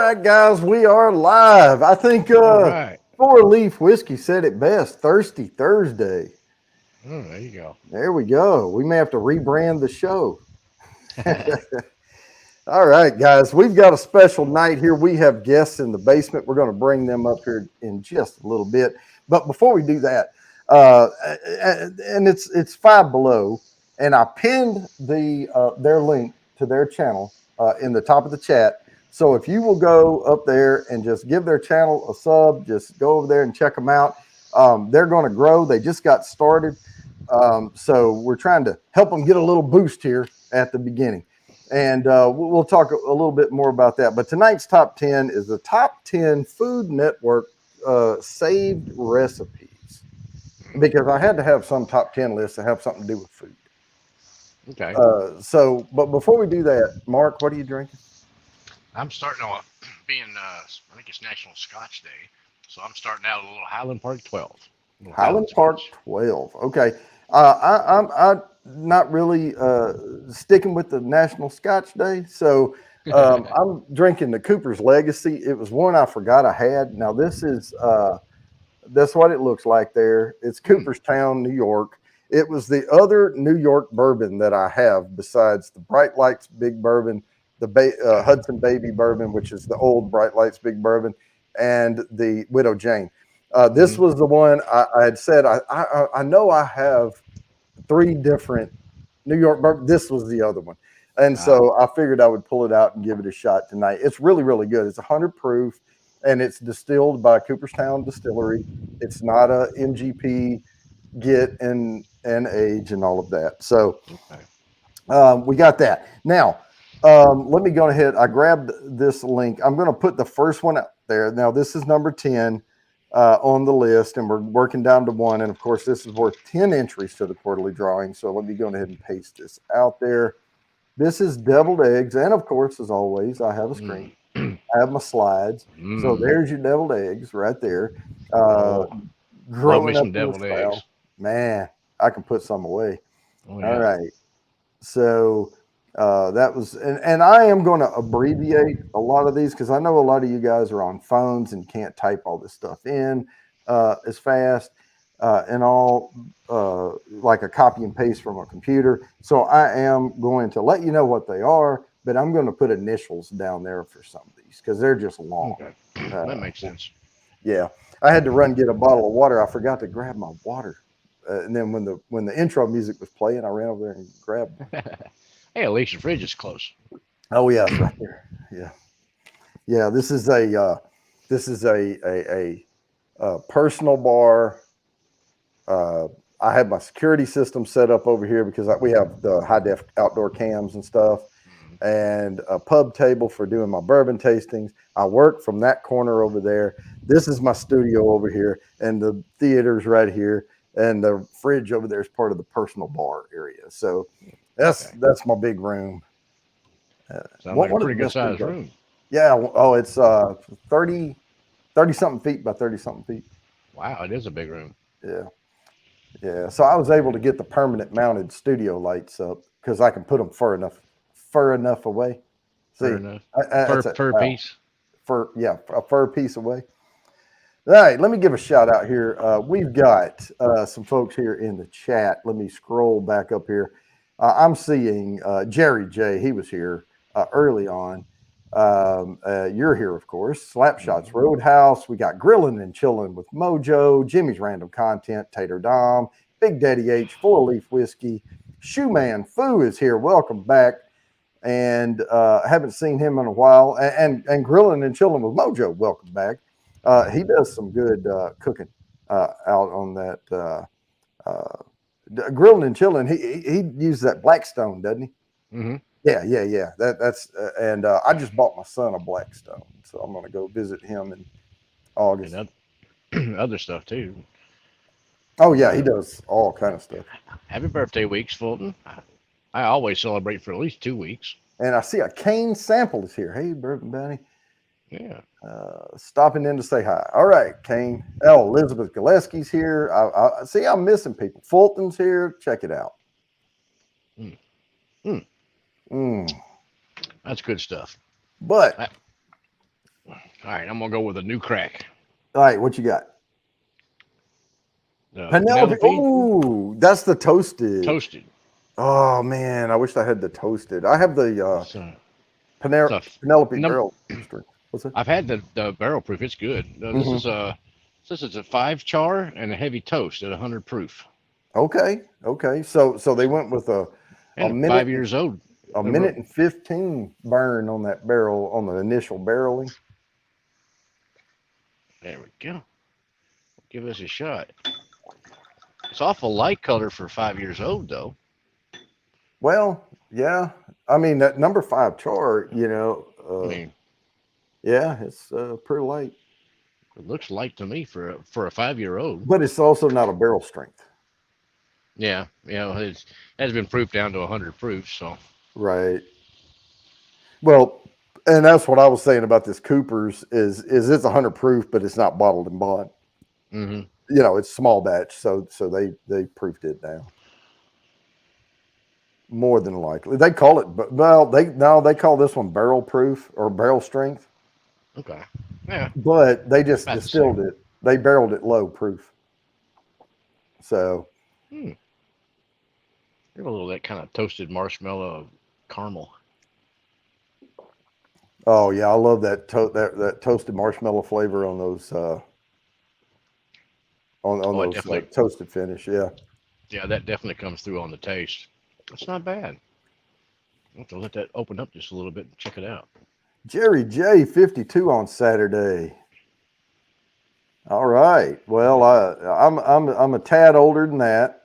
right, guys, we are live. I think All right. Four Leaf Whiskey said it best. Thirsty Thursday. There you go. There we go. We may have to rebrand the show. All right, guys, we've got a special night here. We have guests in the basement. We're going to bring them up here in just a little bit. But before we do that, and it's Five Below, and I pinned their link to their channel in the top of the chat. So if you will go up there and just give their channel a sub, just go over there and check them out. They're going to grow. They just got started. So we're trying to help them get a little boost here at the beginning. And we'll talk a little bit more about that. But tonight's top 10 is the top 10 Food Network saved recipes, because I had to have some top 10 lists that have something to do with food. Okay. But before we do that, Mark, what are you drinking? I'm starting on being, I think it's National Scotch Day. So I'm starting out a little Highland Park 12. Highland Park 12. Okay. I'm not really sticking with the National Scotch Day. So I'm drinking the Cooper's Legacy. It was one I forgot I had. Now, this is that's what it looks like there. It's Cooperstown, New York. It was the other New York bourbon that I have besides the Bright Lights Big Bourbon, the Hudson Baby Bourbon, which is the old Bright Lights Big Bourbon, and the Widow Jane. This was the one I had said, I know I have three different New York bourbon. This was the other one. And so I figured I would pull it out and give it a shot tonight. It's really, really good. It's 100 proof, and it's distilled by Cooperstown Distillery. It's not a MGP get and age and all of that. So we got that. Now, let me go ahead. I grabbed this link. I'm going to put the first one out there. Now, this is number 10 on the list, and we're working down to one. And of course, this is worth 10 entries to the quarterly drawing. So let me go ahead and paste this out there. This is deviled eggs. And of course, as always, I have a screen. I have my slides. So there's your deviled eggs right there. Growing up in the South. Man, I can put some away. Oh, yeah. All right. So that was, and I am going to abbreviate a lot of these because I know a lot of you guys are on phones and can't type all this stuff in as fast and all like a copy and paste from a computer. So I am going to let you know what they are, but I'm going to put initials down there for some of these because they're just long. Okay. That makes sense. Yeah. I had to run get a bottle of water. I forgot to grab my water. And then when the intro music was playing, I ran over there and grabbed it. Hey, at least your fridge is close. Oh yeah, right there. Yeah, yeah. This is a personal bar. I have my security system set up over here because we have the high def outdoor cams and stuff, and a pub table for doing my bourbon tastings. I work from that corner over there. This is my studio over here, and the theater's right here. And the fridge over there is part of the personal bar area. So that's my big room. Sounds like a pretty good sized room. Yeah. Oh, it's 30 something feet by 30 something feet. Wow, it is a big room. Yeah. Yeah. So I was able to get the permanent mounted studio lights up because I can put them far enough away. See, fur piece. A fur piece away. All right, let me give a shout out here. We've got some folks here in the chat. Let me scroll back up here. I'm seeing Jerry J. He was here early on. You're here, of course. Slapshots Roadhouse. We got Grilling and Chilling with Mojo, Jimmy's Random Content, Tater Dom, Big Daddy H, Four Leaf Whiskey, Shoeman Foo is here. Welcome back. And I haven't seen him in a while. And Grilling and Chilling with Mojo, welcome back. He does some good cooking out on that grilling and chilling. He uses that Blackstone, doesn't he? Mm-hmm. Yeah. That's and I just bought my son a Blackstone, so I'm going to go visit him in August. And other stuff too. Oh yeah, he does all kind of stuff. Happy birthday, Weeks Fulton. I always celebrate for at least 2 weeks. And I see a Kane Sample is here. Hey, Bourbon Bounty. Yeah. Stopping in to say hi. All right, Kane. Oh, Elizabeth Gillespie's here. I see. I'm missing people. Fulton's here. Check it out. That's good stuff. But All right, I'm gonna go with a new crack. All right, what you got? Penelope. Penelope Oh, that's the toasted. toasted. Oh man, I wish I had the toasted. I have the It's, it's a Penelope num- barrel strength. What's that? I've had the barrel proof. It's good. Hmm. This is a 5 char and a heavy toast at 100 proof, Okay, okay. So they went with a and minute 5 years old. a Uh, ro- minute and 15 burn on that barrel on the initial barreling. There we go. Give this a shot. It's awful light color for 5 years old, though. Well, yeah. I mean that number 5 char, I mean, yeah, it's pretty light, it looks light to me for a 5 year old. but it's also not a barrel strength. Yeah, it has been proofed down to 100 proof. So Right. Well, and that's what I was saying about this Cooper's is it's 100 proof, but it's not bottled in bond. hmm It's small batch, so they proofed it down. More than likely, they call it, but well, they call this one barrel proof or barrel strength, okay, yeah, but they just about the distilled same. it. They barreled it low proof. So, Hmm. Give a little of that kind of toasted marshmallow caramel. oh yeah, I love that toasted marshmallow flavor on those on Oh, it those definitely, toasted finish. Yeah, yeah, that definitely comes through on the taste. It's not bad. I'll have to let that open up just a little bit and check it out. Jerry J 52 on Saturday. All right. Well, I'm a tad older than that,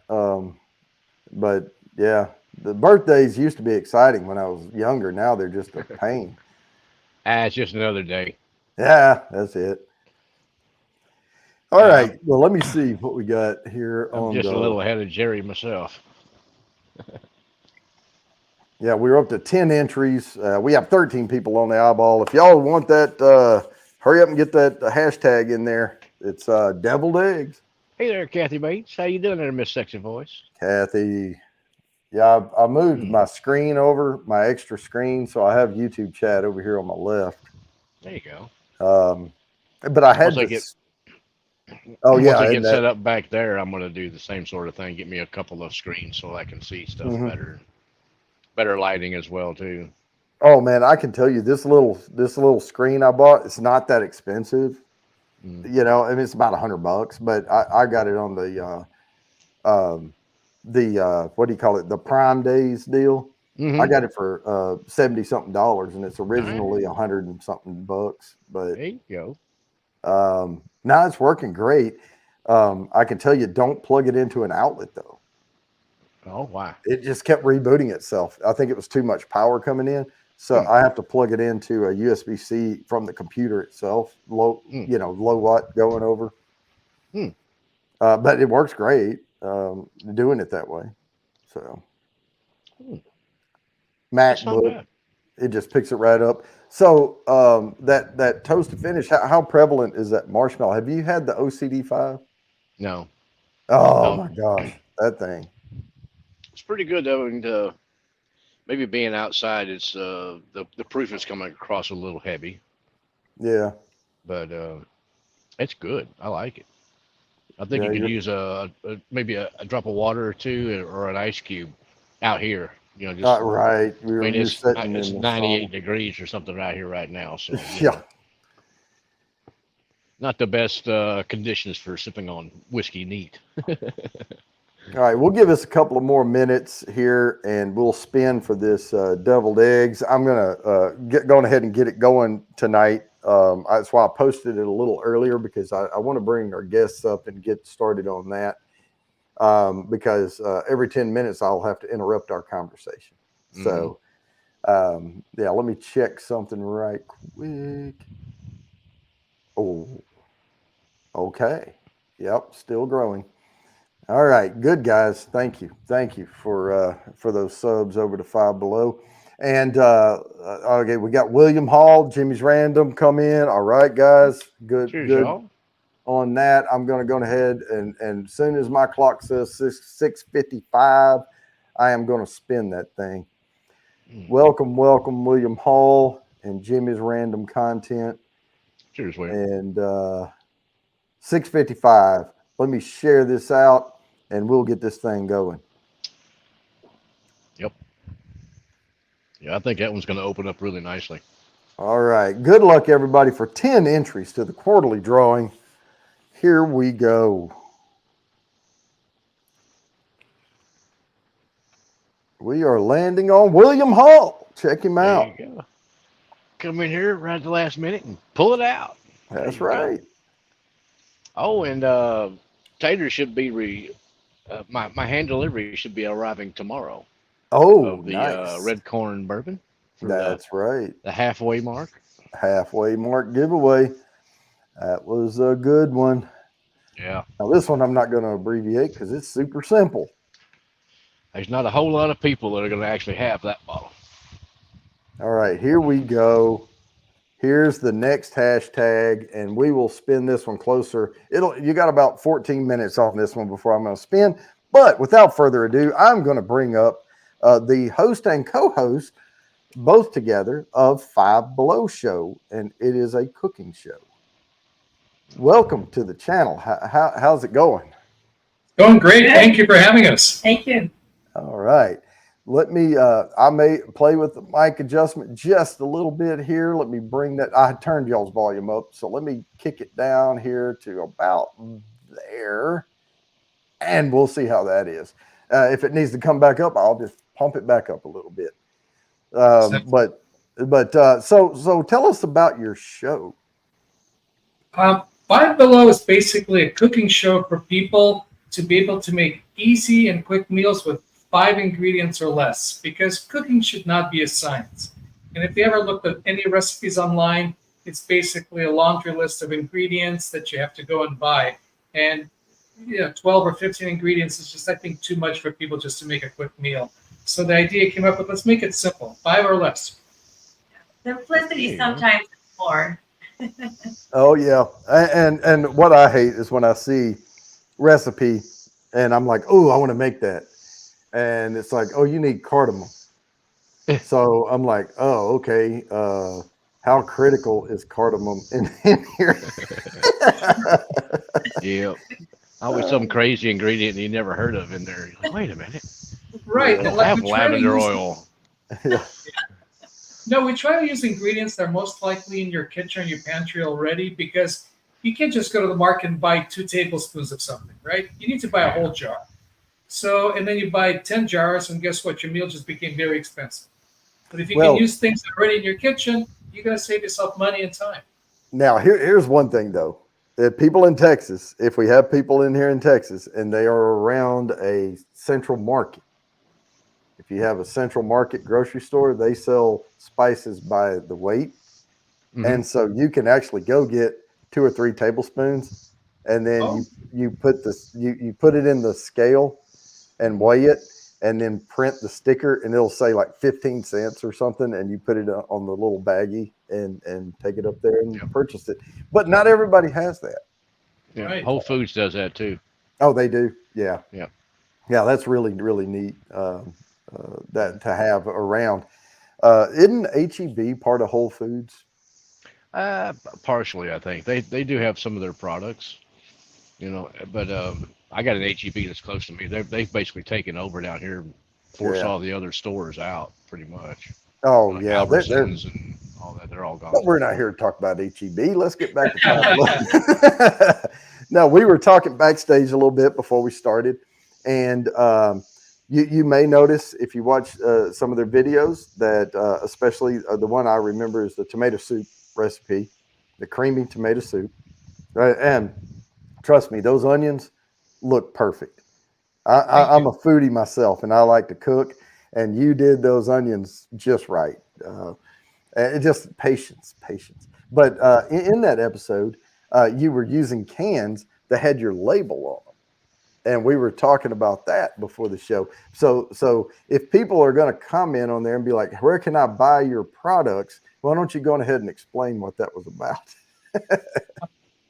but yeah, the birthdays used to be exciting when I was younger. Now they're just a pain. It's just another day. Yeah, that's it. All Yeah, right. Well, let me see what we got here I'm on just a the. little ahead of Jerry myself. Yeah, we're up to 10 entries. We have 13 people on the eyeball. If y'all want that, hurry up and get that hashtag in there. It's deviled eggs. Hey there, Kathy Bates. How you doing there, Miss Sexy Voice? Kathy. Yeah, I moved Hmm. my screen over, my extra screen, so I have YouTube chat over here on my left. There you go. Um, but I Once had I get this. Oh once yeah, I and get that. set up back there, I'm gonna do the same sort of thing. Get me a couple of screens so I can see stuff Mhm. better. Better lighting as well too. Oh man, I can tell you this little screen I bought. It's not that expensive. Mm. I mean it's about $100, but I got it on the what do you call it? The Prime Days deal. I Mm-hmm. got it for 70 something dollars, and it's originally Nice. 100 and something bucks. But There you go. now it's working great. I can tell you, don't plug it into an outlet though. Oh wow. It just kept rebooting itself. I think it was too much power coming in. So Hmm. I have to plug it into a USB-C from the computer itself, Hmm. low watt going over. Hmm. But it works great doing it that way. So Hmm. That's not MacBook, bad. it just picks it right up. So that toasted finish, how prevalent is that marshmallow? Have you had the OCD5? No. Oh No. my gosh, that thing. It's pretty good though, and maybe being outside, it's the proof is coming across a little heavy, Yeah, but it's good. I like it. I think yeah, you could you're use maybe a drop of water or two or an ice cube out here. Just not right. I mean You're sitting it's in the sun. 98 degrees or something right here right now, so Yeah. not the best conditions for sipping on whiskey neat. All right, we'll give us a couple of more minutes here, and we'll spin for this deviled eggs. I'm gonna get going ahead and get it going tonight. That's why I posted it a little earlier because I want to bring our guests up and get started on that. Because every 10 minutes I'll have to interrupt our conversation. Hmm. So yeah, let me check something right quick. Oh, okay. Yep, still growing. All right, good guys. Thank you for those subs over to Five Below. And okay, we got William Hall, Jimmy's Random come in. All right, guys, Cheers, good y'all. on that. I'm going to go ahead and as soon as my clock says 6:55, I am going to spin that thing. Mm. Welcome, William Hall and Jimmy's Random Content. Cheers, William. And 6:55. Let me share this out, and we'll get this thing going. Yep. Yeah, I think that one's going to open up really nicely. All right. Good luck, everybody, for 10 entries to the quarterly drawing. Here we go. We are landing on William Hall. Check him out. There you go. Come in here right at the last minute and pull it out. That's right. Oh, and Tater should be my hand delivery should be arriving tomorrow. Oh, Of the nice. red corn bourbon. That's right. The halfway mark. Halfway mark giveaway. That was a good one. Yeah. Now, this one I'm not going to abbreviate because it's super simple. There's not a whole lot of people that are going to actually have that bottle. All right, here we go. Here's the next hashtag, and we will spin this one closer. You got about 14 minutes off this one before I'm going to spin. But without further ado, I'm going to bring up the host and co-host, both together, of Five Below Show, and it is a cooking show. Welcome to the channel. How's it going? Going great. Thank you for having us. Thank you. All right. Let me, I may play with the mic adjustment just a little bit here. Let me bring that. I turned y'all's volume up. So let me kick it down here to about there. And we'll see how that is. If it needs to come back up, I'll just pump it back up a little bit. So tell us about your show. Five Below is basically a cooking show for people to be able to make easy and quick meals with 5 ingredients or less, because cooking should not be a science. And if you ever looked at any recipes online, it's basically a laundry list of ingredients that you have to go and buy. And 12 or 15 ingredients is just, I think, too much for people just to make a quick meal. So the idea came up with, let's make it simple, 5 or less. Simplicity sometimes is more. Oh yeah, and what I hate is when I see recipe and I'm like, oh, I want to make that, and it's like, oh, you need cardamom. So I'm like, oh, okay. How critical is cardamom in here? Yeah. Always some crazy ingredient you never heard of in there. You're like, wait a minute. Right. They don't have lavender oil. Yeah. No, we try to use ingredients that are most likely in your kitchen or your pantry already, because you can't just go to the market and buy 2 tablespoons of something, right? You need to buy a whole jar. So, and then you buy 10 jars, and guess what? Your meal just became very expensive. But if you can use things that are already in your kitchen, you're going to save yourself money and time. Now, here's one thing, though. People in Texas, if we have people in here in Texas and they are around a central market, if you have a central market grocery store, they sell spices by the weight. Mm-hmm. And so you can actually go get 2 or 3 tablespoons, and then you put this, you put it in the scale and weigh it, and then print the sticker, and it'll say like 15 cents or something, and you put it on the little baggie and take it up there and purchase it. But not everybody has that. Yeah, right. Whole Foods does that too. Oh, they do. Yeah. Yeah. Yeah. That's really, really neat. That to have around. Isn't HEB part of Whole Foods? Partially, I think they do have some of their products, but I got an HEB that's close to me. They've basically taken over down here, and forced all the other stores out pretty much. Oh like yeah, they're and all that. They're all gone. But we're not here to talk about HEB. Let's get back to No, we were talking backstage a little bit before we started, and you may notice if you watch some of their videos that especially the one I remember is the tomato soup recipe, the creamy tomato soup. And trust me, those onions look perfect. I'm a foodie myself, and I like to cook, and you did those onions just right. Just patience. But in that episode, you were using cans that had your label on them. And we were talking about that before the show. So if people are going to comment on there and be like, where can I buy your products? Why don't you go ahead and explain what that was about?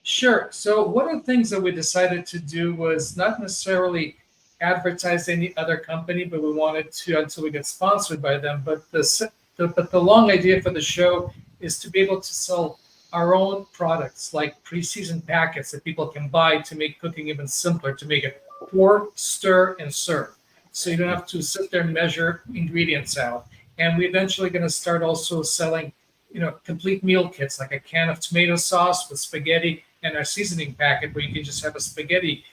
Sure. So one of the things that we decided to do was not necessarily advertise any other company, but we wanted to until we get sponsored by them. But the long idea for the show is to be able to sell our own products like pre-seasoned packets that people can buy to make cooking even simpler, to make it pour, stir, and serve. So you don't have to sit there and measure ingredients out. And we're eventually going to start also selling, complete meal kits like a can of tomato sauce with spaghetti and our seasoning packet where you can just have a spaghetti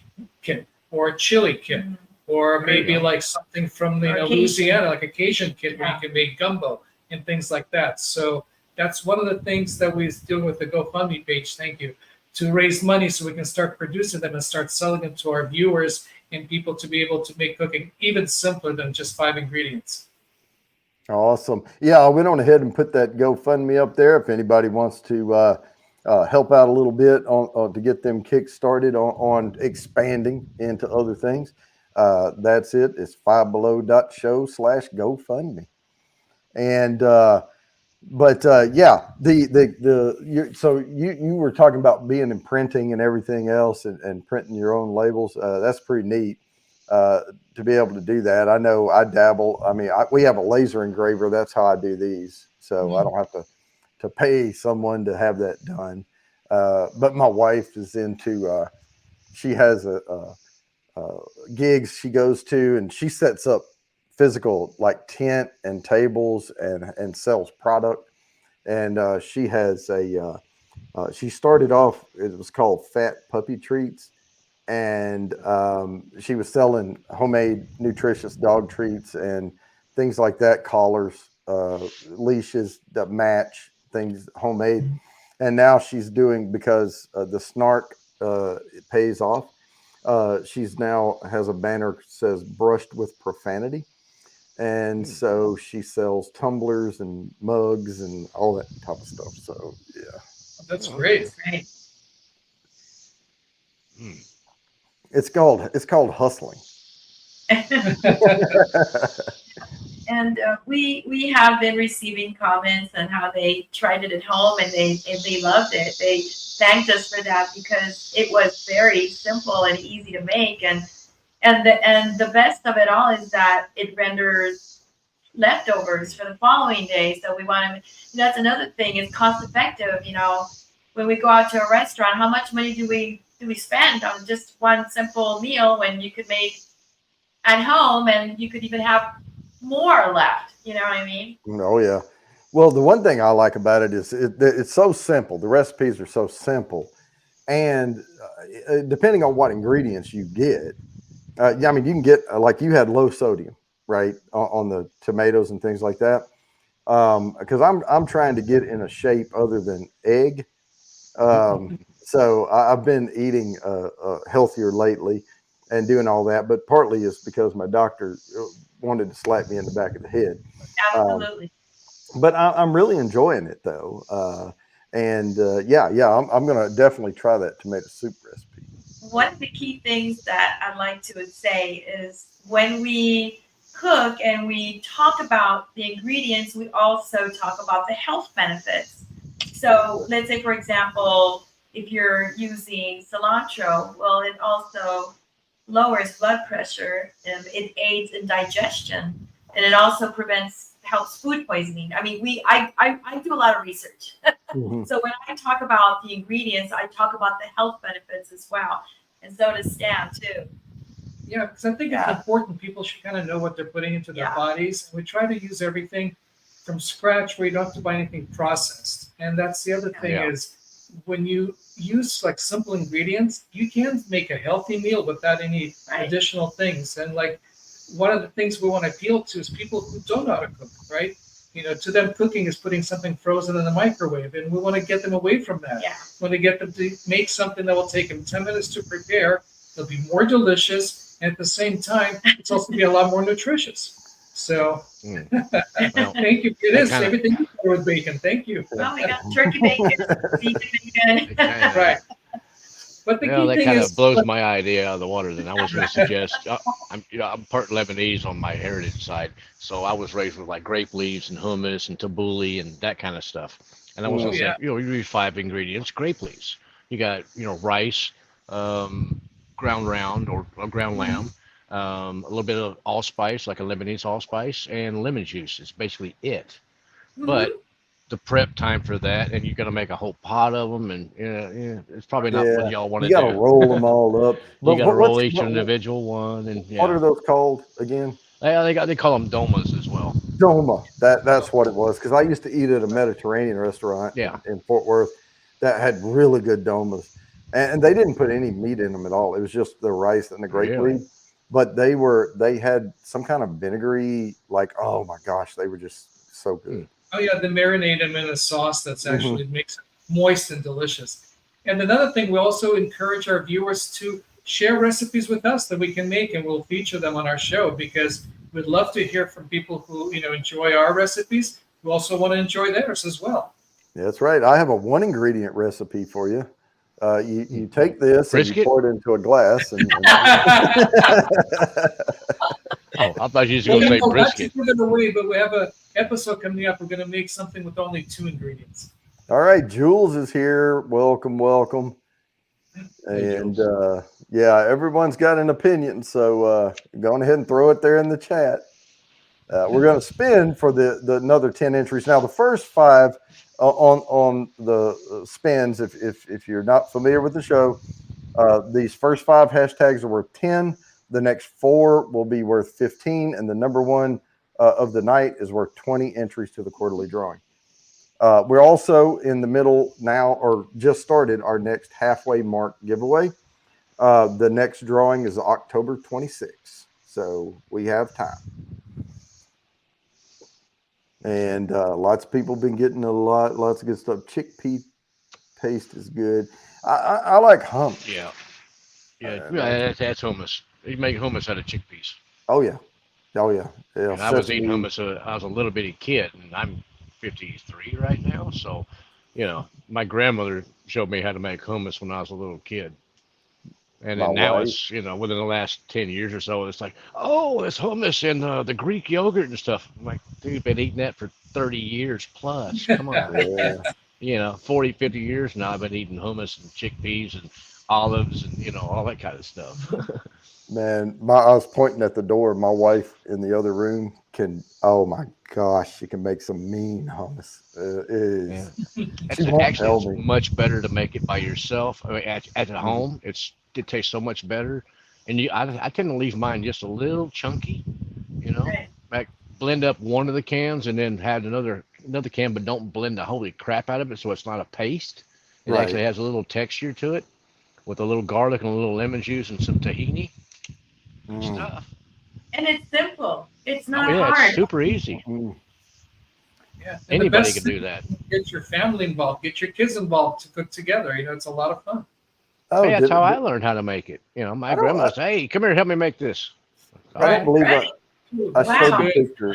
kit or a chili kit. Or There you maybe go. like something from Or Cajun. Louisiana, like a Cajun kit where Yeah. you can make gumbo and things like that. So that's one of the things that we're doing with the GoFundMe page. Thank you. To raise money so we can start producing them and start selling them to our viewers and people to be able to make cooking even simpler than just 5 ingredients. Awesome. Yeah, I went on ahead and put that GoFundMe up there. If anybody wants to help out a little bit on to get them kick started on expanding into other things, that's it. It's fivebelow.show/GoFundMe. And yeah, so you were talking about being in printing and everything else and printing your own labels. That's pretty neat. To be able to do that. I know I dabble. I mean, we have a laser engraver. That's how I do these. So I don't have to pay someone to have that done. But my wife is into, she has gigs she goes to, and she sets up physical like tent and tables and sells product. And she has she started off, it was called Fat Puppy Treats. And she was selling homemade nutritious dog treats and things like that, collars, leashes that match things homemade. And now she's doing, because the snark it pays off, she's now has a banner that says brushed with profanity. And so she sells tumblers and mugs and all that type of stuff. So yeah, That's great. Right. it's called hustling. And we have been receiving comments on how they tried it at home and they loved it. They thanked us for that because it was very simple and easy to make, and the best of it all is that it renders leftovers for the following day. So we want to. That's another thing. It's cost effective. When we go out to a restaurant, how much money do we spend on just one simple meal when you could make at home and you could even have more left? You know what I mean? Oh yeah. Well, the one thing I like about it is it's so simple. The recipes are so simple, and depending on what ingredients you get, I mean, you can get like you had low sodium, right, on the tomatoes and things like that. Because I'm trying to get in a shape other than egg. So I've been eating healthier lately and doing all that, but partly it's because my doctor wanted to slap me in the back of the head. Absolutely. But I'm really enjoying it though. Yeah, I'm going to definitely try that tomato soup recipe. One of the key things that I'd like to say is when we cook and we talk about the ingredients, we also talk about the health benefits. So let's say, for example, if you're using cilantro, well, it also lowers blood pressure and it aids in digestion, and it also helps food poisoning. I mean, I do a lot of research. Mm-hmm. So when I talk about the ingredients, I talk about the health benefits as well. And so does Stan too. Yeah, because I think it's important. People should kind of know what they're putting into their bodies. And we try to use everything from scratch where you don't have to buy anything processed. And that's the other thing is when you use like simple ingredients, you can make a healthy meal without any additional things. And like one of the things we want to appeal to is people who don't know how to cook, right? To them, cooking is putting something frozen in the microwave, and we want to get them away from that. Yeah. We want to get them to make something that will take them 10 minutes to prepare. It'll be more delicious, and at the same time, it's also be a lot more nutritious. So, thank you. It is everything you do with bacon. Thank you. Oh, we got turkey bacon, vegan bacon. Right. But the key that thing kind is, of blows my idea out of the water. Then I was going to suggest, I'm part Lebanese on my heritage side, so I was raised with like grape leaves and hummus and tabbouleh and that kind of stuff. And I was going to say, you use 5 ingredients: grape leaves. You got rice, ground round or ground lamb, a little bit of allspice, like a Lebanese allspice, and lemon juice. It's basically it. But the prep time for that, and you're gonna make a whole pot of them, and it's probably not what Yeah, y'all want you to got to do. roll them all up. You But got to roll each what individual one, and what yeah, are those called again? they call them domas as well. Doma. That's what it was. Because I used to eat at a Mediterranean restaurant Yeah. in Fort Worth that had really good domas, and they didn't put any meat in them at all. It was just the rice and the grape Really? leaf. But they had some kind of vinegary, like, oh my gosh, they were just so good. Oh yeah, they marinate them in a sauce that's Mhm. actually makes it moist and delicious. And another thing, we also encourage our viewers to share recipes with us that we can make, and we'll feature them on our show because we'd love to hear from people who enjoy our recipes, who also want to enjoy theirs as well. That's right. I have a 1 ingredient recipe for you. You take this and you Brisket? pour it into a glass, and Oh, I thought you was Well, gonna say not to brisket. give it away, but we have a episode coming up. We're going to make something with only 2 ingredients. all right, Jules is here. Welcome, welcome. Hey, And Jules. yeah, everyone's got an opinion, so go on ahead and throw it there in the chat. We're going to spin for the another 10 entries. Now, the first 5 on the spins, if you're not familiar with the show, these first 5 hashtags are worth 10. The next 4 will be worth 15, and the number 1 of the night is worth 20 entries to the quarterly drawing. We're also in the middle now, or just started our next halfway mark giveaway. The next drawing is October 26th, so we have time. And lots of people been getting lots of good stuff. Chickpea paste is good. I like hummus. Yeah. That's hummus. You make hummus out of chickpeas. Oh yeah, oh yeah. Yeah. And I was eating sesame. hummus. I was a little bitty kid, and I'm 53 right now. So, my grandmother showed me how to make hummus when I was a little kid. And My then now wife. it's, within the last 10 years or so, it's like, oh, it's hummus and the Greek yogurt and stuff. I'm like, dude, been eating that for 30 years plus. Come on. Yeah. 40, 50 years now I've been eating hummus and chickpeas and olives and, all that kind of stuff. Man, I was pointing at the door. My wife in the other room oh my gosh, she can make some mean hummus. Yeah. She won't Actually, tell it's me. much better to make it by yourself. I mean, at home, it tastes so much better. And I tend to leave mine just a little chunky, Right. like blend up one of the cans and then have another can, but don't blend the holy crap out of it so it's not a paste. It Right. actually has a little texture to it with a little garlic and a little lemon juice and some tahini stuff. And it's simple. It's Oh not yeah, hard. it's super easy. Mm. Yeah. And the Anybody best can thing do that. is get your family involved, get your kids involved to cook together. It's a lot of fun. Oh, Hey, that's how I learned how to make it. My grandma said, "Hey, come here, help me make this." I don't believe Right. I showed Wow. the picture.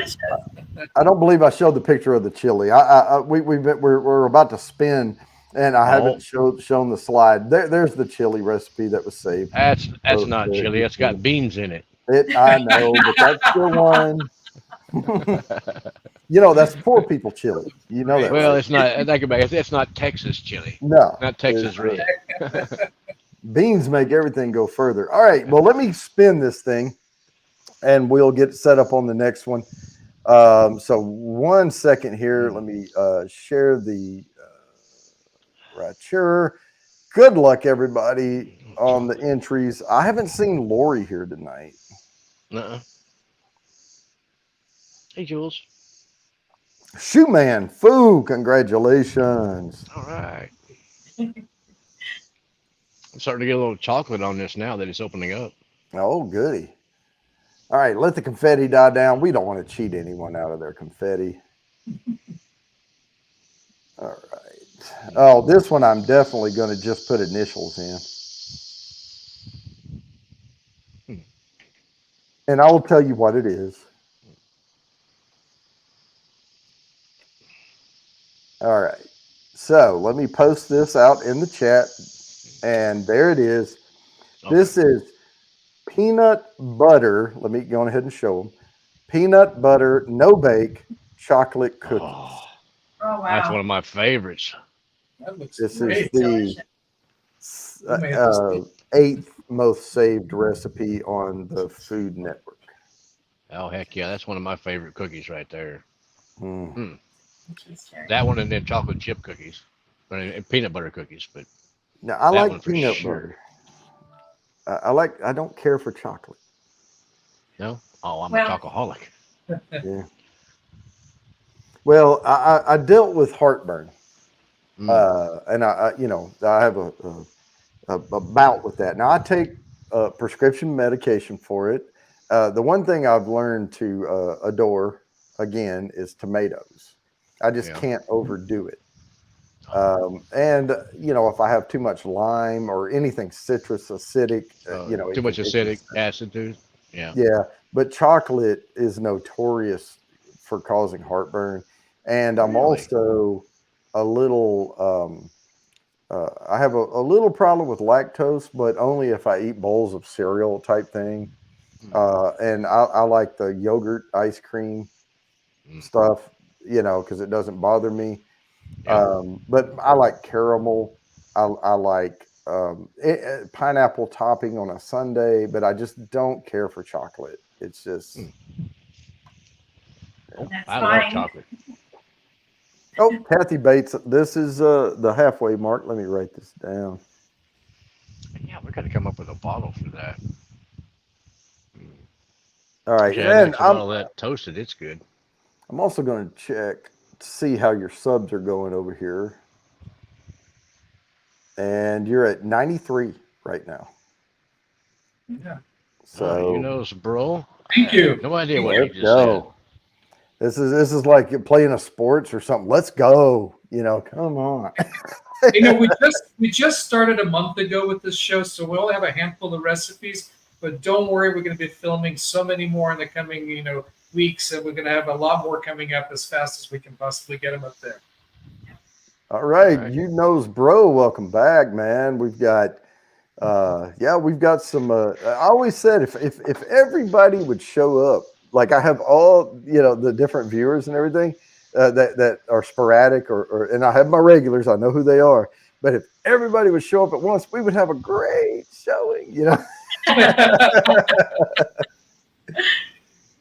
I don't believe I showed the picture of the chili. We're about to spin, and I haven't shown the slide. There's the chili recipe that was saved. That's So, not chili. It's got beans in it. I know, but that's still one. That's poor people chili. You know that. Well, right? it's not. Think about it. It's not Texas chili. No, Not Texas it's- red. beans make everything go further. All right, well, let me spin this thing, and we'll get set up on the next one. So 1 second here. Let me share the right here. Good luck, everybody, on the entries. I haven't seen Lori here tonight. Nuh-uh. Hey, Jules. Shoe Man, Foo, congratulations. All right. I'm starting to get a little chocolate on this now that it's opening up. Oh, goody. All right, let the confetti die down. We don't want to cheat anyone out of their confetti. All right. Oh, this one I'm definitely going to just put initials in. And I will tell you what it is. All right. So let me post this out in the chat. And there it is. Okay. This is peanut butter. Let me go ahead and show them. Peanut butter, no bake, chocolate cookies. Oh, Oh, wow. that's one of my favorites. That looks This great. is the 8th most saved recipe on the Food Network. Oh heck yeah, that's one of my favorite cookies right there. Mm. Cheese cherry. That one and then chocolate chip cookies, and peanut butter cookies. But Now I that one like for peanut sure. butter. I don't care for chocolate. No, oh, I'm Well- a chocoholic. Yeah. Well, I dealt with heartburn, and I have a bout with that. Now I take prescription medication for it. The one thing I've learned to adore again is tomatoes. I just Yeah. can't overdo it. And if I have too much lime or anything citrus acidic, Too much it acidic just- acid, dude. Yeah. yeah, but chocolate is notorious for causing heartburn. And I'm Really? also a little, I have a little problem with lactose, but only if I eat bowls of cereal type thing. And I like the yogurt ice cream stuff, because it doesn't bother me. Yeah. But I like caramel. I like pineapple topping on a sundae, but I just don't care for chocolate. It's just. That's I fine. love chocolate. Oh, Kathy Bates, this is the halfway mark. Let me write this down. Yeah, we got to come up with a bottle for that. All right, Yeah, and next to all that toasted, it's good. I'm also going to check to see how your subs are going over here. And you're at 93 right now. Yeah. So You know, bro. Thank you. No idea what let's you just said. go. This is like you're playing a sports or something. Let's go. Come on. We just started a month ago with this show, so we only have a handful of recipes. But don't worry, we're going to be filming so many more in the coming weeks, and we're going to have a lot more coming up as fast as we can possibly get them up there. All right, All right. You knows bro, welcome back, man. We've got we've got some I always said if everybody would show up, like I have all the different viewers and everything that are sporadic or and I have my regulars, I know who they are, but if everybody would show up at once, we would have a great showing,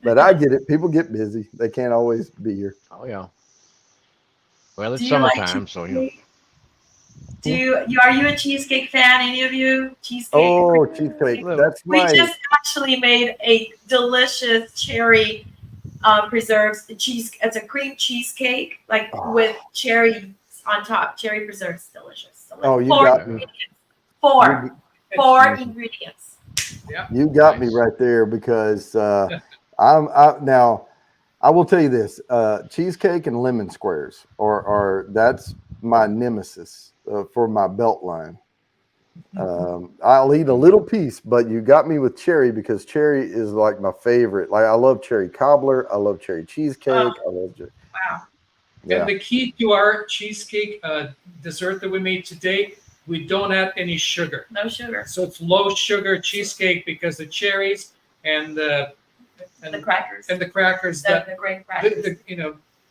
But I get it, people get busy, they can't always be here. Oh yeah. Well, it's Do you like summertime, so cheesecake? Are you a cheesecake fan? Any of you? Cheesecake? Oh, cheesecake. That's We my just actually made a delicious cherry preserves cheese. It's a cream cheesecake, with cherries on top. Cherry preserves, delicious. Oh, you four got me. ingredients. Four ingredients. Yeah. You got me Nice. right there because now I will tell you this: cheesecake and lemon squares that's my nemesis for my belt line. I'll eat a little piece, but you got me with cherry because cherry is like my favorite. Like I love cherry cobbler, I love cherry cheesecake. I love Wow. yeah. And the key to our cheesecake dessert that we made today, we don't add any sugar. No sugar. So it's low sugar cheesecake because the cherries and the Crackers. and the crackers The grape crackers.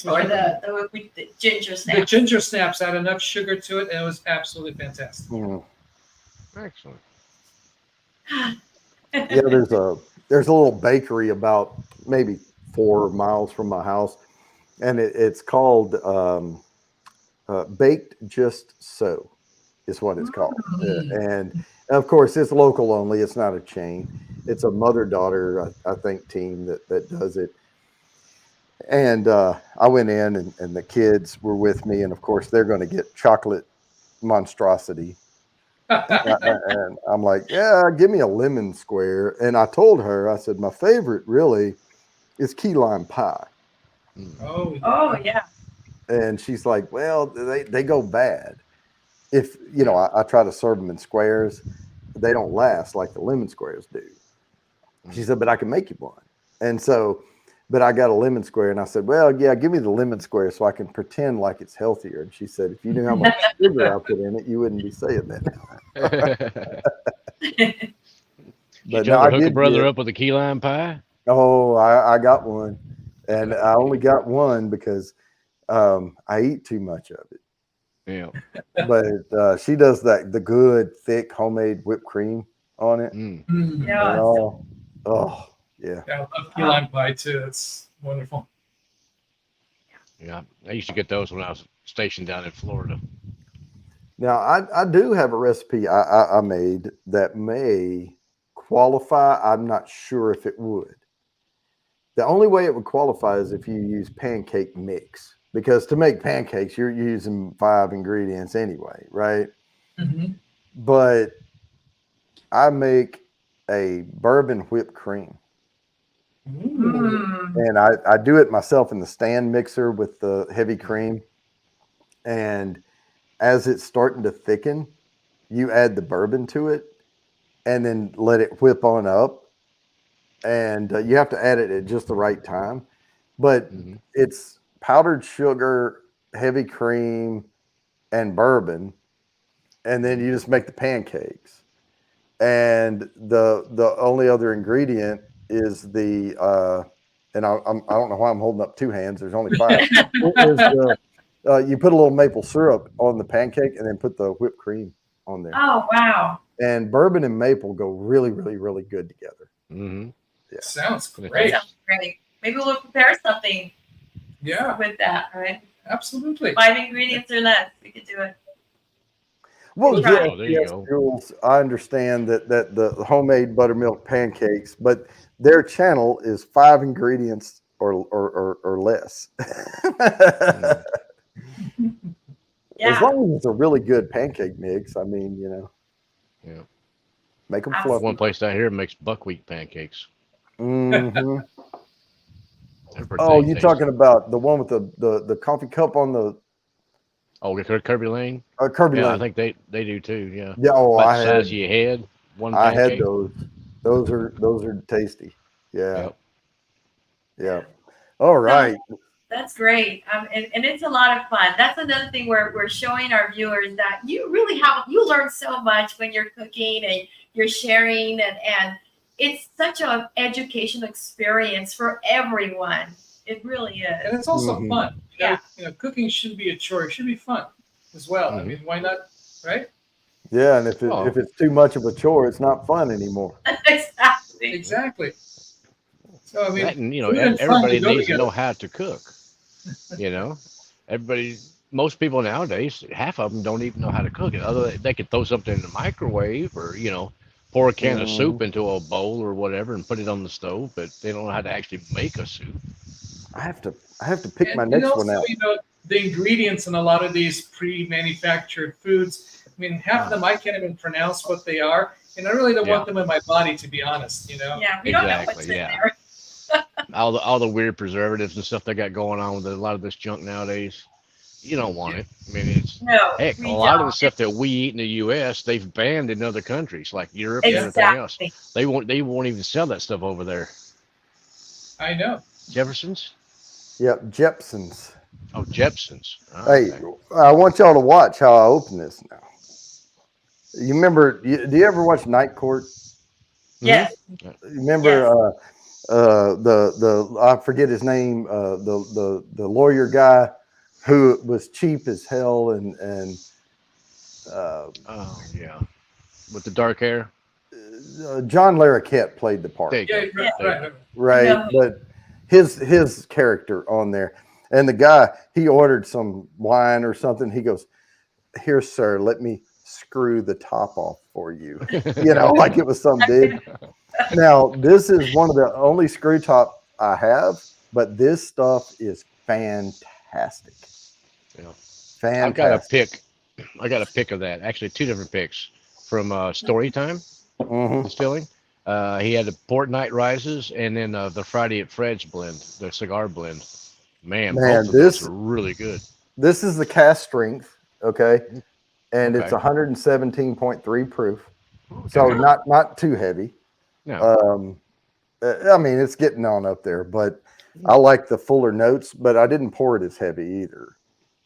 Or the ginger the snaps. ginger snaps add enough sugar to it, and it was absolutely fantastic. Mm. excellent. Yeah, there's a little bakery about maybe 4 miles from my house, and it's called Baked Just So is what it's called. And of course it's local only, it's not a chain. It's a mother-daughter I think team that does it. And I went in and the kids were with me, and of course they're going to get chocolate monstrosity. And I'm like, yeah, give me a lemon square. And I told her, I said, my favorite really is key lime pie. Oh yeah. And she's like, well, they go bad. If, I try to serve them in squares, they don't last like the lemon squares do. She said, but I can make you one. And so, but I got a lemon square, and I said, well, yeah, give me the lemon square so I can pretend like it's healthier. And she said, if you knew how much sugar I put in it, you wouldn't be saying that. Did But you no, ever I hook a did brother get- up with a key lime pie? Oh, I got one, and I only got one because I eat too much of it. Yeah. But she does the good thick homemade whipped cream on it. Mm. And Yeah. all. Oh, yeah. Yeah, I love key lime pie too. It's wonderful. Yeah, I used to get those when I was stationed down in Florida. Now, I do have a recipe I made that may qualify. I'm not sure if it would. The only way it would qualify is if you use pancake mix, because to make pancakes, you're using 5 ingredients anyway, right? Mhm. But I make a bourbon whipped cream. Ooh. And I do it myself in the stand mixer with the heavy cream. And as it's starting to thicken, you add the bourbon to it and then let it whip on up. And you have to add it at just the right time. But Hmm. it's powdered sugar, heavy cream, and bourbon. And then you just make the pancakes. And the only other ingredient is and I don't know why I'm holding up 2 hands. There's only 5. You put a little maple syrup on the pancake and then put the whipped cream on there. Oh, wow. And bourbon and maple go really, really, really good together. Hmm. Sounds That great. sounds great. Maybe we'll prepare something Yeah, with that, right? absolutely. 5 ingredients or less. We could do it. Well, Right. yes, Oh, there you yes, go. Jules, I understand that the homemade buttermilk pancakes, but their channel is 5 ingredients or less. Mm. As Yeah. long as it's a really good pancake mix, I mean, Yeah. make them Absolutely. fluffy. One place down here makes buckwheat pancakes. Mhm. They're pretty Oh, you tasty. talking about the one with the coffee cup on the Oh, Kirby Lane. Kirby Yeah, I Lane? think they do too. Yeah, Yeah, oh, about the size of your head. One I had pancake. those. Those are tasty. Yeah, Yep. yeah. All right. That's great. And it's a lot of fun. That's another thing we're showing our viewers that you really you learn so much when you're cooking and you're sharing and it's such an educational experience for everyone. It really And is. it's also Mhm. fun. Yeah. Cooking shouldn't be a chore. It should be fun as well. I Mhm. mean, why not? Right? Yeah, and if Oh. it's too much of a chore, it's not fun anymore. Exactly. Exactly. So I mean, That and food and fun everybody go needs to together. know how to cook. You know, everybody. Most people nowadays, half of them don't even know how to cook it. Other they could throw something in the microwave or pour a can of soup Mhm. into a bowl or whatever and put it on the stove, but they don't know how to actually make a soup. I have to pick my And next one also, out. the ingredients in a lot of these pre-manufactured foods. I mean, half of them I can't even pronounce what they are, and I really don't Yeah. want them in my body, to be honest. Yeah, we don't know what's Exactly, in yeah. there. All the weird preservatives and stuff they got going on with a lot of this junk nowadays. You don't want it. I mean, it's No, heck. A we lot of the don't. stuff that we eat in the U.S. they've banned in other countries like Europe and everything else. Exactly. They won't even sell that stuff over there. I know. Jefferson's. Yep, Jepson's. Oh, Jepson's. Oh, Hey, okay. I want y'all to watch how I open this now. You remember? Do you ever watch Night Court? Yes. You remember the I forget his name, the lawyer guy who was cheap as hell and Oh, yeah. With the dark hair. John Larroquette played the part, There you Yeah, go. right, There you right. go. right? No. But his character on there, and the guy, he ordered some wine or something. He goes, "Here, sir, let me screw the top off for you." Like it was some big. Now, this is one of the only screw top I have, but this stuff is fantastic. Yeah. Fantastic. I got a pick of that. Actually, 2 different picks from Storytime Mhm. Distilling. He had the Port Night Rises and then the Friday at Fred's blend, the cigar blend. Man, Man, both of those are really good. This is the cast strength, okay, and it's Okay. 117.3 proof, so not too heavy. No. I mean, it's getting on up there, but I like the fuller notes, but I didn't pour it as heavy either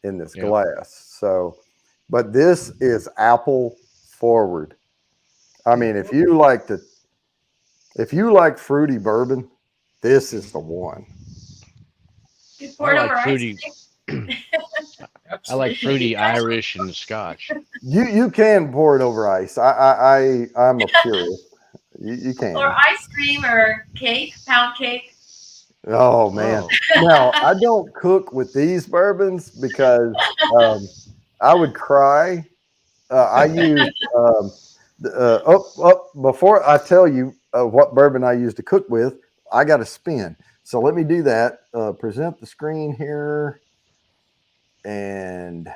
in this Yeah. glass. So, but this is apple forward. I mean, if you like fruity bourbon, this is the one. You poured I like over fruity. I like fruity Absolutely. Irish and Scotch. You can pour it over ice. I'm a purist. You can. or ice cream or cake, pound cake. Oh man. Now I don't cook with these bourbons because I would cry. I use before I tell you what bourbon I use to cook with, I got to spin. So let me do that. Present the screen here, and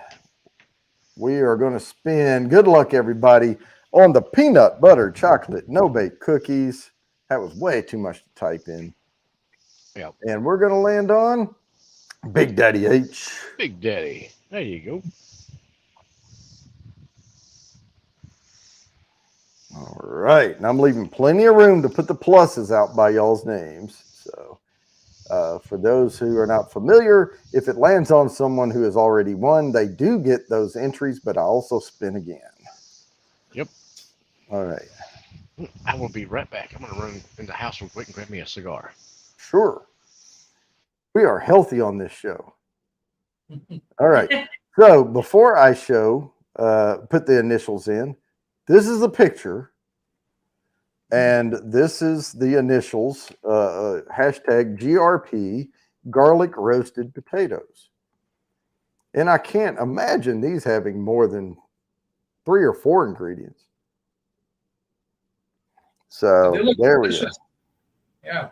we are going to spin. Good luck, everybody, on the peanut butter chocolate no bake cookies. That was way too much to type in. Yep. And we're going to land on Big Daddy H. Big Daddy. There you go. All right. And I'm leaving plenty of room to put the pluses out by y'all's names. So for those who are not familiar, if it lands on someone who has already won, they do get those entries, but I also spin again. Yep. All right. I will be right back. I'm going to run in the house real quick and grab me a cigar. Sure. We are healthy on this show. All right. So before I show, put the initials in, this is a picture, and this is the initials, hashtag GRP, garlic roasted potatoes. And I can't imagine these having more than 3 or 4 ingredients. So They look there we go. delicious. Yeah.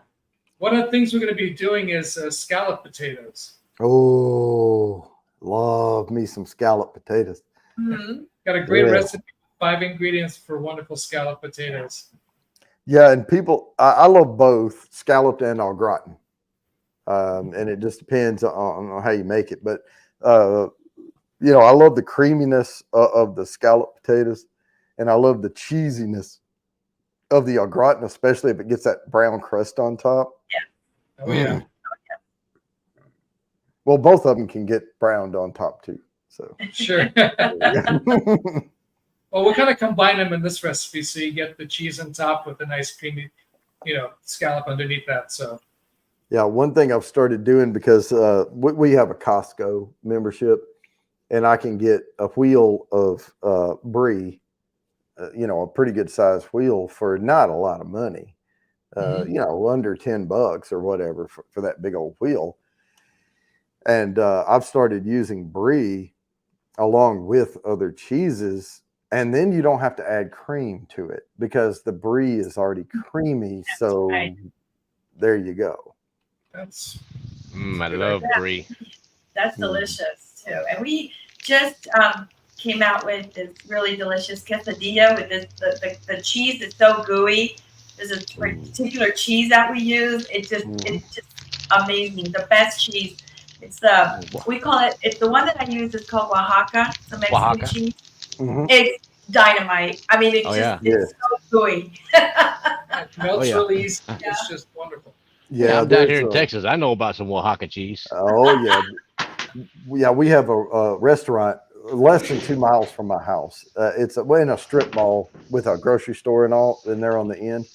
One of the things we're going to be doing is scallop potatoes. Oh, love me some scalloped potatoes. Mhm. Got a great Yeah. recipe, 5 ingredients for wonderful scallop potatoes. Yeah, and people, I love both scalloped and au gratin. And it just depends on how you make it. But, you know, I love the creaminess of the scalloped potatoes, and I love the cheesiness of the au gratin, especially if it gets that brown crust on top. Oh, yeah. Well, both of them can get browned on top too. So, Sure. yeah. Well, we'll kind of combine them in this recipe so you get the cheese on top with a nice creamy, scallop underneath that. So, Yeah, one thing I've started doing because we have a Costco membership, and I can get a wheel of brie, a pretty good size wheel for not a lot of money, under $10 or whatever for that big old wheel. And I've started using brie along with other cheeses, and then you don't have to add cream to it because the brie is already creamy. So right. there you go. that's I love brie. That's delicious too. And we just came out with this really delicious quesadilla with this. The cheese is so gooey. There's a particular cheese that we use. It's just amazing. The best cheese. It's we call it. It's the one that I use is called Oaxaca. It's a Mexican Oaxaca? cheese. Mhm. It's dynamite. I mean, it's Yeah. so gooey. it melts yeah. really easy. Yeah. It's just wonderful. Yeah, I'm down here there's in Texas. I know about some Oaxaca cheese. Oh yeah, we have a restaurant less than 2 miles from my house. It's in a strip mall with a grocery store and they're on the end,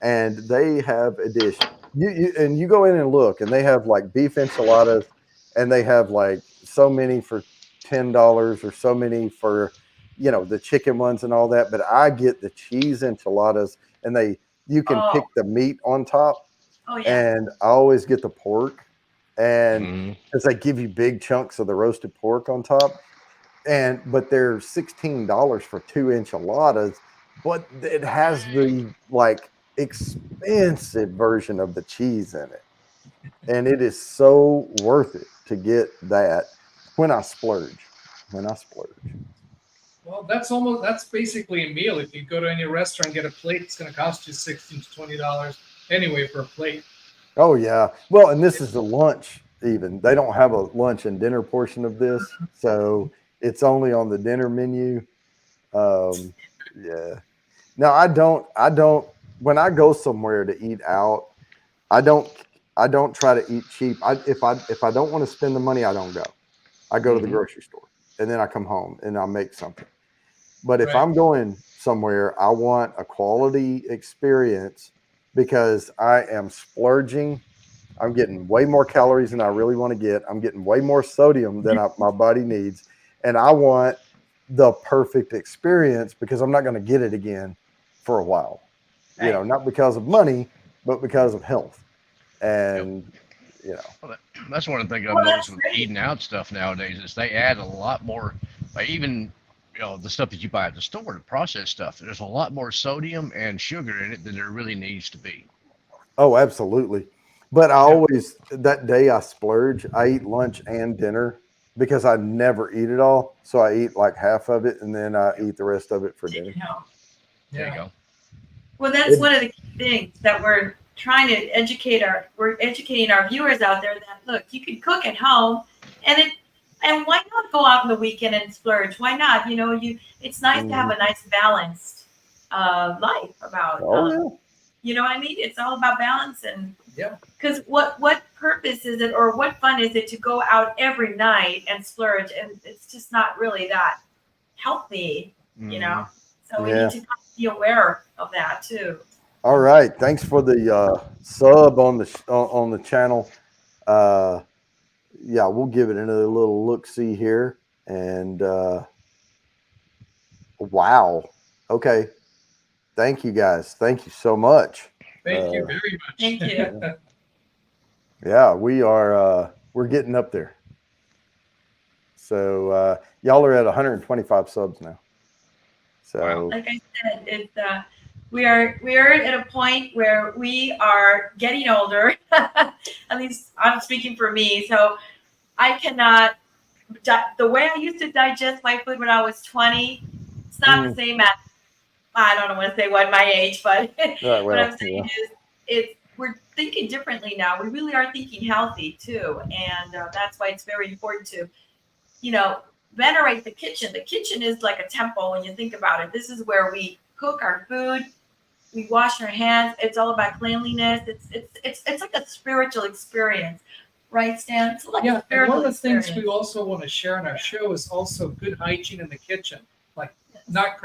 and they have a dish. You go in and look, and they have like beef enchiladas, and they have like so many for $10 or so many for the chicken ones and all that. But I get the cheese enchiladas, and you can pick the meat on top. Oh yeah. And I always get the pork, and Mhm. because they give you big chunks of the roasted pork on top, but they're $16 for 2 enchiladas, but it has the like expensive version of the cheese in it, and it is so worth it to get that when I splurge. Well, that's basically a meal. If you go to any restaurant and get a plate, it's going to cost you $16 to $20 anyway for a plate. Oh yeah. Well, and this is the lunch even. They don't have a lunch and dinner portion of this, so it's only on the dinner menu. Yeah. Now I don't when I go somewhere to eat out, I don't try to eat cheap. If I don't want to spend the money, I don't go. I go to the grocery store, and then I come home and I make something. But if I'm going somewhere, I want a quality experience because I am splurging. I'm getting way more calories than I really want to get. I'm getting way more sodium than my body needs. And I want the perfect experience because I'm not going to get it again for a while. Right. Not because of money, but because of health. and you know, Well, that's one of the things I've Well, noticed that's with great. eating out stuff nowadays is they add a lot more, like even the stuff that you buy at the store, the processed stuff. There's a lot more sodium and sugar in it than there really needs to be. oh, absolutely. But I Yeah. always that day I splurge. I eat lunch and dinner because I never eat it all. So I eat like half of it and then I eat the rest of it for dinner. You know. There you Yeah. go. Well, that's It- one of the key things that we're trying to we're educating our viewers out there that look, you can cook at home and why not go out on the weekend and splurge? Why not? It's nice to have a nice balanced life about Oh yeah. you know what I mean? It's all about balance and Yeah. because what purpose is it or what fun is it to go out every night and splurge and it's just not really that healthy, you know? So we Yeah. need to be aware of that too. All right. Thanks for the sub on the channel. Yeah, we'll give it another little look see here. And wow. Okay. Thank you guys. Thank you so much. Thank you very much. Thank you. Yeah, we're getting up there. So y'all are at 125 subs now. So Wow. Like I said, we are at a point where we are getting older. At least I'm speaking for me. So I cannot the way I used to digest my food when I was 20. It's not the same at I don't want to say what my age, but well, what I'm saying is we're thinking differently now. We really are thinking healthy too, and that's why it's very important to, venerate the kitchen. The kitchen is like a temple when you think about it. This is where we cook our food, we wash our hands. It's all about cleanliness. It's like a spiritual experience, right, Stan? It's like a Yeah, and spiritual one of the things experience. we also want to share on our show is also good hygiene in the kitchen, like not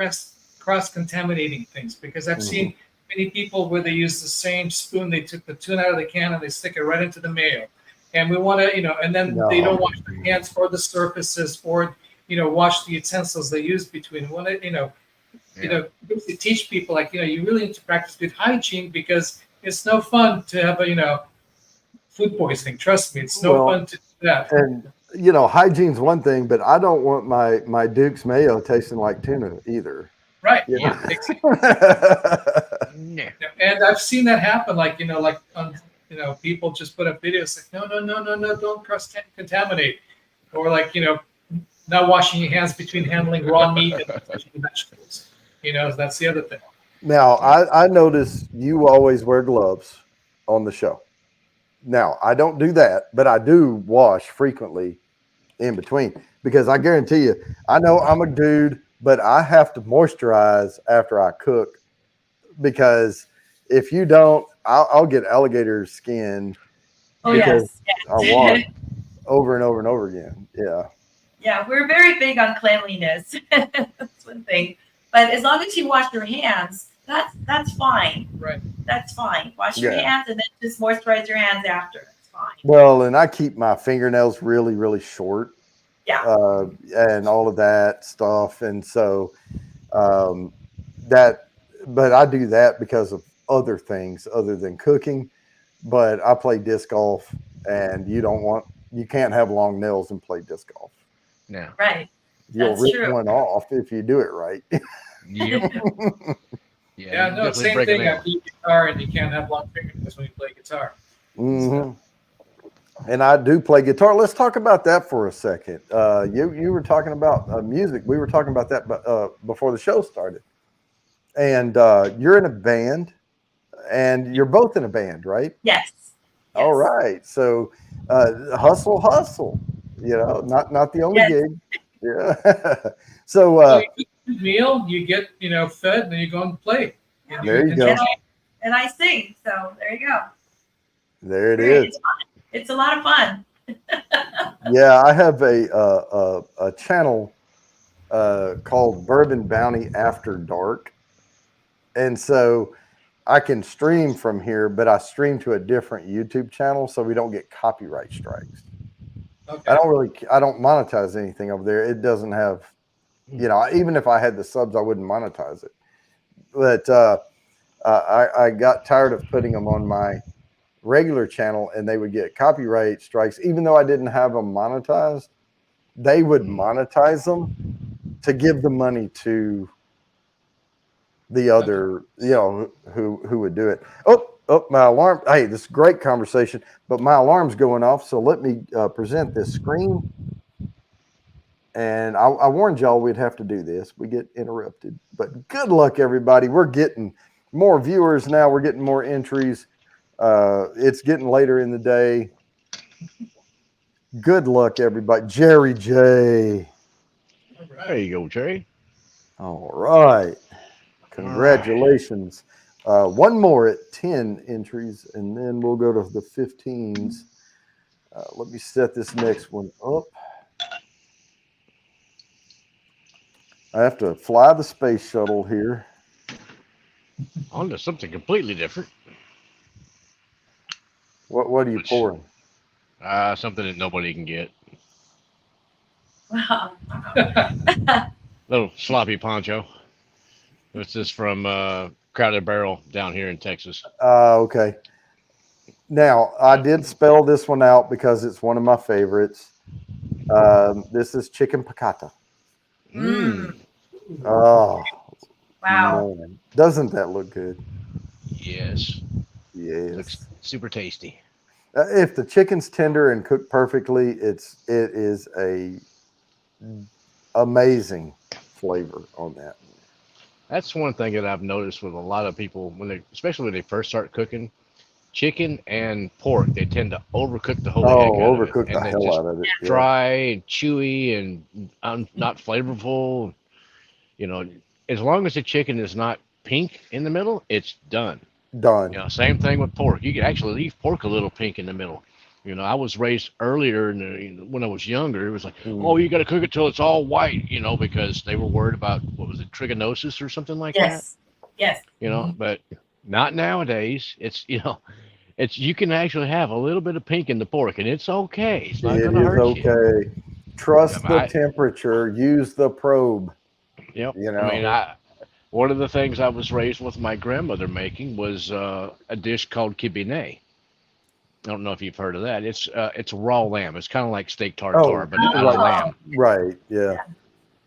cross-contaminating things. Because I've seen many people where they use the same spoon. They took the tuna out of the can and they stick it right into the mayo. And we want to, and then they don't wash their hands or the surfaces or, wash the utensils they use between. We want to, basically teach people like, you really need to practice good hygiene because it's no fun to have food poisoning. Trust me, it's no fun to do that. And hygiene's one thing, but I don't want my Duke's mayo tasting like tuna either. Right. Yeah. Yeah. And I've seen that happen. Like, people just put up videos like, no, don't cross contaminate. Or like, not washing your hands between handling raw meat and vegetables. That's the other thing. Now, I notice you always wear gloves on the show. Now, I don't do that, but I do wash frequently in between because I guarantee you, I know I'm a dude, but I have to moisturize after I cook because if you don't, I'll get alligator skin. Oh, because yes. I wash over and over and over again. Yeah. Yeah, we're very big on cleanliness. That's one thing. But as long as you wash your hands, that's fine. Right. That's fine. Wash your hands and then just moisturize your hands after. It's fine. Well, and I keep my fingernails really, really short. Yeah. And all of that stuff. And so but I do that because of other things other than cooking. But I play disc golf and you can't have long nails and play disc golf. Yeah. Right. You'll That's rip true. one off if you do it right. Yep. Yeah, no, definitely same break a thing. I nail. play guitar, and you can't have long fingernails when you play guitar. Mm-hmm. And I do play guitar. Let's talk about that for a second. You were talking about music. We were talking about that before the show started. And you're in a band, and you're both in a band, right? Yes. All right. So hustle. Not the only gig. Yeah. So So you cook a good meal, you get fed, and then you go and play. And there you go. enjoy. And I sing. So there you go. There it Great. is. It's fun. It's a lot of fun. Yeah, I have a channel called Bourbon Bounty After Dark, and so I can stream from here, but I stream to a different YouTube channel so we don't get copyright strikes. Okay. I don't monetize anything over there. It doesn't have, even if I had the subs, I wouldn't monetize it. But I got tired of putting them on my regular channel and they would get copyright strikes, even though I didn't have them monetized, they would monetize them to give the money to the other, who would do it. Oh, my alarm. Hey, this is a great conversation, but my alarm's going off. So let me present this screen. And I warned y'all we'd have to do this. We get interrupted, but good luck, everybody. We're getting more viewers now. We're getting more entries. It's getting later in the day. Good luck, everybody. Jerry J. There you go, Jerry. All right. Congratulations. One more at 10 entries, and then we'll go to the 15s. Let me set this next one up. I have to fly the space shuttle here. On to something completely different. What are you pouring? Something that nobody can get. Wow. Little sloppy poncho. This is from Crowded Barrel down here in Texas. Okay. Now, I did spell this one out because it's one of my favorites. This is chicken piccata. Oh, Wow. man. Doesn't that look good? Yes. Yes. Looks super tasty. If the chicken's tender and cooked perfectly, it is a amazing flavor on that. That's one thing that I've noticed with a lot of people especially when they first start cooking chicken and pork. They tend to overcook the whole heck out of it, Overcook the and then hell just out of it. Yeah. dry and chewy and not flavorful. As long as the chicken is not pink in the middle, it's done. Done. Same thing with pork. You can actually leave pork a little pink in the middle. I was raised earlier when I was younger. It was like, oh, you got to cook it till it's all white, because they were worried about, what was it, trichinosis or something like Yes. Yes. that. But not nowadays. It's, you can actually have a little bit of pink in the pork, and it's okay. It's not going to hurt you. Okay. Trust the temperature. Use the probe. Yep. One of the things I was raised with my grandmother making was a dish called kibine. I don't know if you've heard of that. It's raw lamb. It's kind of like steak tartare, but out of lamb. Right. Yeah.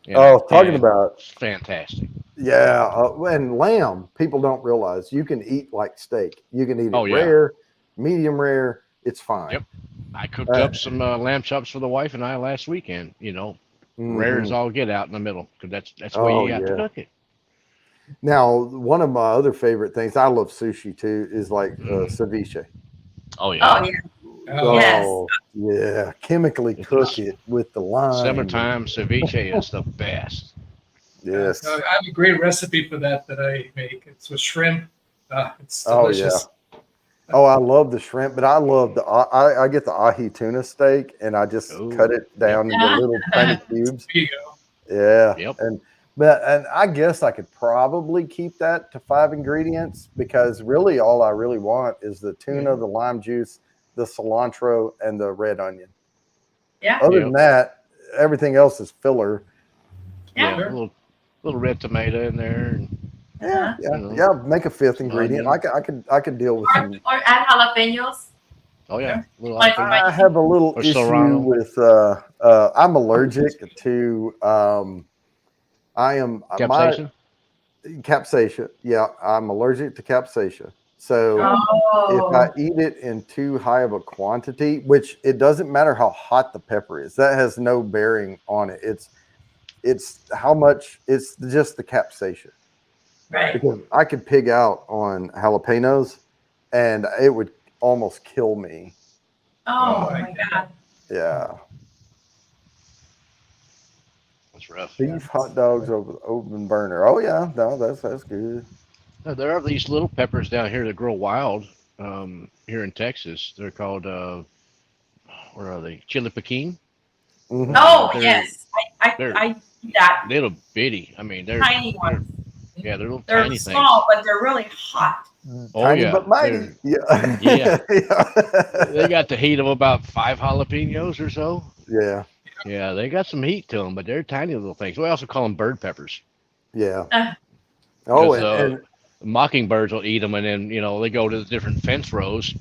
Talking about fantastic. Yeah, and lamb. People don't realize you can eat like steak. You can eat it rare, medium rare. It's fine. Yep. I cooked up some lamb chops for the wife and I last weekend. Rare as all get out in the middle, because that's the way you got to cook it. Now, one of my other favorite things, I love sushi too, is like ceviche. Oh yeah. Oh yeah. Oh yeah. Chemically cook it with the lime. Summertime ceviche is the best. Yes. I have a great recipe for that I make. It's with shrimp. It's delicious. Oh, I love the shrimp, but I love I get the ahi tuna steak and I just cut it down into little tiny cubes. There you go. Yeah. Yep. And I guess I could probably keep that to 5 ingredients, because really all I really want is the tuna, the lime juice, the cilantro, and the red onion. Yeah. Other than that, everything else is filler. Yeah. A little red tomato in there. Yeah. Make a 5th ingredient. I could deal with some. Or add jalapenos. Oh yeah. I have a little issue serrano. with. I'm allergic to. I am Capsaicin? Capsaicin. Yeah, I'm allergic to capsaicin. So if I eat it in too high of a quantity, which it doesn't matter how hot the pepper is, that has no bearing on it. It's how much. It's just the capsaicin. Right. Because I could pig out on jalapenos, and it would almost kill me. Oh my God. Yeah. That's rough. Beef hot dogs over the oven burner. Oh yeah, no, that's good. Now, there are these little peppers down here that grow wild here in Texas. They're called where are they? Chili piquin. Mm-hmm. Oh yes, I eat that. Little bitty. I mean, they're Tiny ones. Yeah, they're little They're tiny small, but they're really hot. Oh Tiny yeah, but mighty. Yeah. Yeah. They got the heat of about 5 jalapenos or so. Yeah. Yeah, they got some heat to them, but they're tiny little things. We also call them bird peppers. Yeah. Oh, and mockingbirds will eat them, and then they go to the different fence rows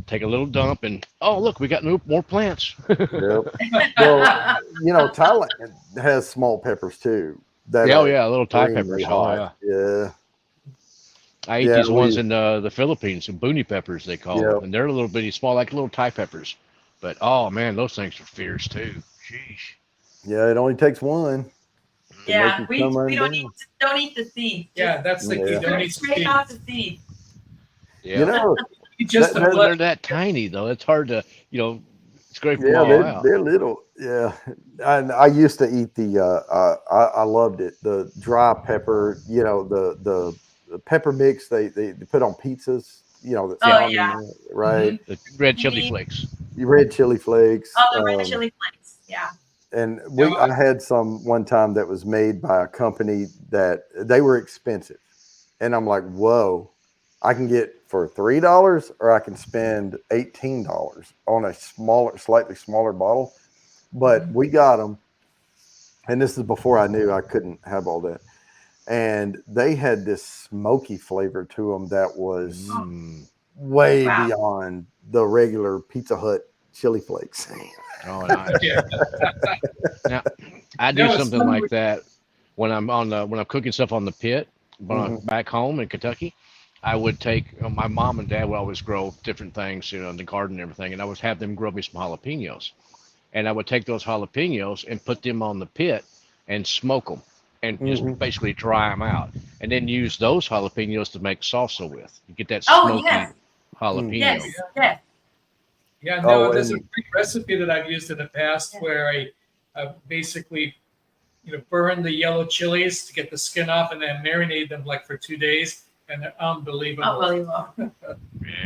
take a little dump, and oh look, we got more plants. Yep. Well, Thailand has small peppers too. That Yeah, oh are yeah, little Thai extremely peppers. Oh yeah. hot. Yeah. I ate Yeah, these ones in the Philippines, some boonie peppers they call Yep. them, and they're a little bitty small, like little Thai peppers. But oh man, those things are fierce too. Sheesh. Yeah, it only takes one. Yeah, make we you come don't eat the seeds. Yeah, that's the key. Yeah. Don't eat Straight off the seeds. Yeah. You know, Eat just that- the that- blood. They're that tiny though. It's hard to scrape them yeah, all they're, out. they're little. Yeah, and I used to eat I loved it. The dry pepper, the pepper mix they put on pizzas. That's Oh, on yeah. there, right? The red chili Mhm. flakes. Red chili flakes. Oh, the red chili flakes. Yeah. And No, I had some one time that was made by a company that they were expensive. And I'm like, whoa, I can get for $3 or I can spend $18 on a slightly smaller bottle. But we got them. And this is before I knew I couldn't have all that. And they had this smoky flavor to them that was Mm. way Wow. beyond the regular Pizza Hut chili flakes. Oh, nice. Yeah. Now, I do No, it's something fun like with- that when I'm when I'm cooking stuff on the pit. When I'm back home in Kentucky, I would take my mom and dad would always grow different things, in the garden and everything, and I would have them grow me some jalapenos, and I would take those jalapenos and put them on the pit and smoke them, and just Mhm. basically dry them out, and then use those jalapenos to make salsa with. You get that Oh, smoky yes. jalapeno. Yes. Yes. Yeah, no, Oh, there's a and- great recipe that I've used in the past Yeah. where I basically, burn the yellow chilies to get the skin off and then marinate them like for 2 days, and they're unbelievable. Unbelievable.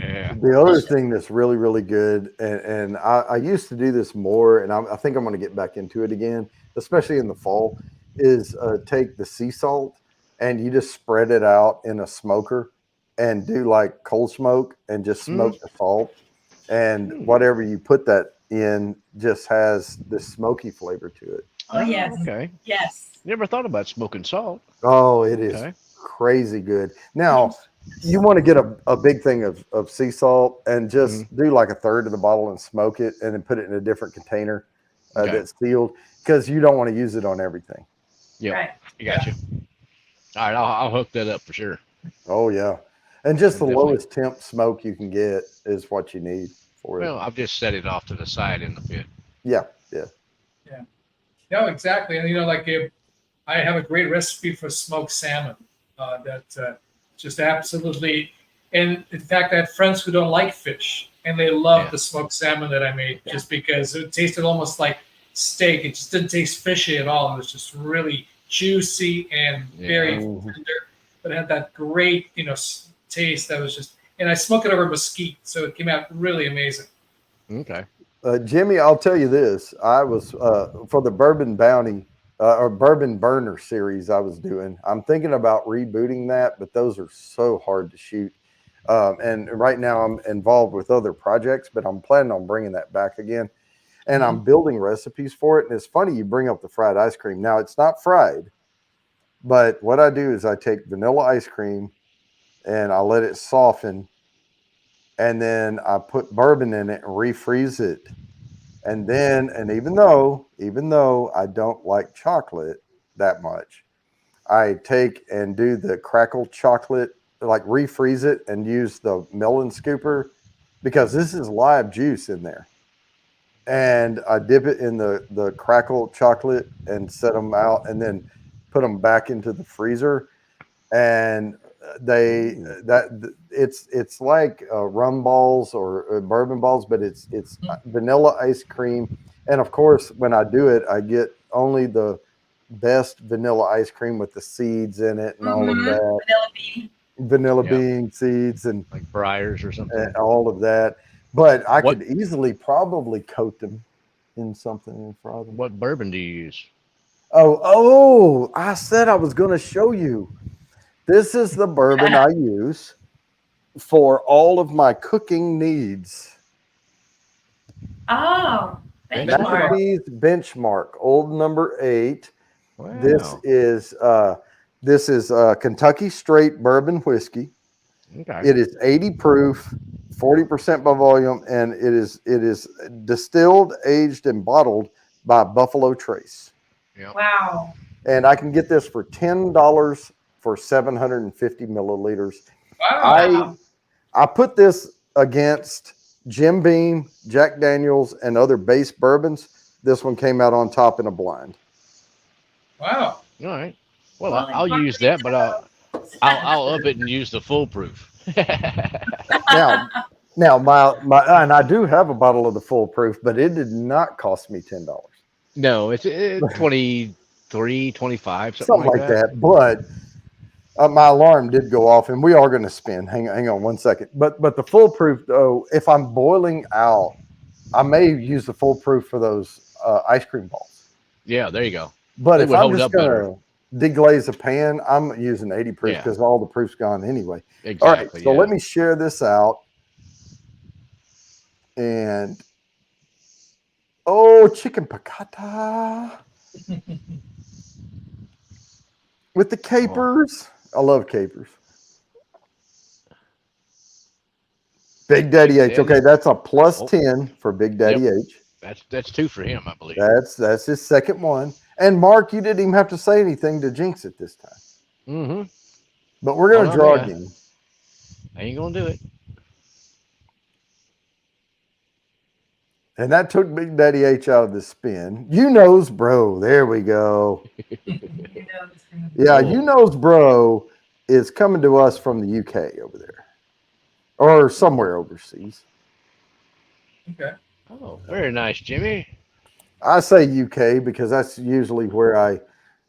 Yeah. The other thing that's really, really good, and I used to do this more, and I think I'm going to get back into it again, especially in the fall, is take the sea salt and you just spread it out in a smoker and do like cold smoke and just smoke the salt. And whatever you put that in just has this smoky flavor to it. Oh, yes. Okay. Yes. Never thought about smoking salt. Oh, it is Okay. crazy good. Now, you want to get a big thing of sea salt and just do like a third of the bottle and smoke it and then put it in a different container Okay. that's sealed because you don't want to use it on everything. Yep. Right. I got you. All right, I'll hook that up for sure. Oh, yeah. And just the Definitely. lowest temp smoke you can get is what you need for Well, it. I've just set it off to the side in the pit. Yeah. Yeah. No, exactly. And I have a great recipe for smoked salmon that just absolutely. And in fact, I have friends who don't like fish, and they love Yeah. the smoked salmon that I made just because it tasted almost like steak. It just didn't taste fishy at all. It was just really juicy and very Mhm. tender, but it had that great taste that was just. And I smoke it over mesquite, so it came out really amazing. Okay. Jimmy, I'll tell you this. I was for the Bourbon Bounty or Bourbon Burner series I was doing. I'm thinking about rebooting that, but those are so hard to shoot. And right now I'm involved with other projects, but I'm planning on bringing that back again. And I'm building recipes for it. And it's funny you bring up the fried ice cream. Now it's not fried, but what I do is I take vanilla ice cream and I let it soften. And then I put bourbon in it and refreeze it. And then, and even though I don't like chocolate that much, I take and do the crackled chocolate, like refreeze it and use the melon scooper because this is live juice in there. And I dip it in the crackled chocolate and set them out and then put them back into the freezer. And it's like rum balls or bourbon balls, but it's vanilla ice cream. And of course, when I do it, I get only the best vanilla ice cream with the seeds in it and all of Mhm. that, Vanilla bean. vanilla Yeah. bean seeds and Like Briars or something. all of that. But I What- could easily probably coat them in something and fry them. What bourbon do you use? Oh, I said I was going to show you. This is the bourbon I use for all of my cooking needs. Oh, Benchmark. benchmark. Applebee's Benchmark, old number 8. Wow. This is Kentucky straight bourbon whiskey. Okay. It is 80 proof, 40% by volume, and it is distilled, aged, and bottled by Buffalo Trace. Yep. Wow. And I can get this for $10 for 750 milliliters. Wow. I put this against Jim Beam, Jack Daniels, and other base bourbons. This one came out on top in a blind. Wow. All right. Well, Well, I'll use that, but I'll up it and use the foolproof. Now my and I do have a bottle of the foolproof, but it did not cost me $10. No, it's 23, 25, Something like that. But my alarm did go off, and we are going to spin. Hang on 1 second. But the foolproof, though, if I'm boiling out, I may use the foolproof for those ice cream balls. Yeah, there you go. But They if would I'm hold just up going better. to deglaze a pan, I'm using 80 proof Yeah. because all the proof's gone anyway. Exactly. All right, so yeah. let me share this out. And chicken piccata with the capers. I love capers. Big Daddy H. Okay, that's a plus 10 for Big Daddy H. That's 2 for him, I believe. That's his second one. And Mark, you didn't even have to say anything to jinx it this time. Mm-hmm. But we're going to draw again. I ain't gonna do it. And that took Big Daddy H out of the spin. You knows, bro. There we go. Yeah, you knows, bro is coming to us from the UK over there, or somewhere overseas. Okay. Oh, very nice, Jimmy. I say UK because that's usually where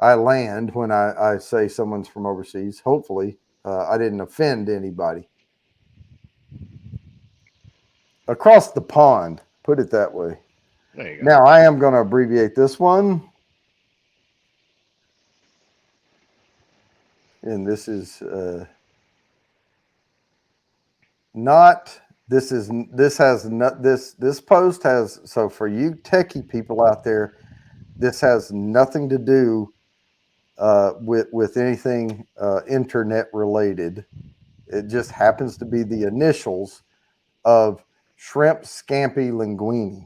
I land when I say someone's from overseas. Hopefully, I didn't offend anybody. Across the pond, put it that way. There you go. Now, I am going to abbreviate this one. And this is this post has, so for you techie people out there, this has nothing to do with anything internet related. It just happens to be the initials of Shrimp Scampi Linguine.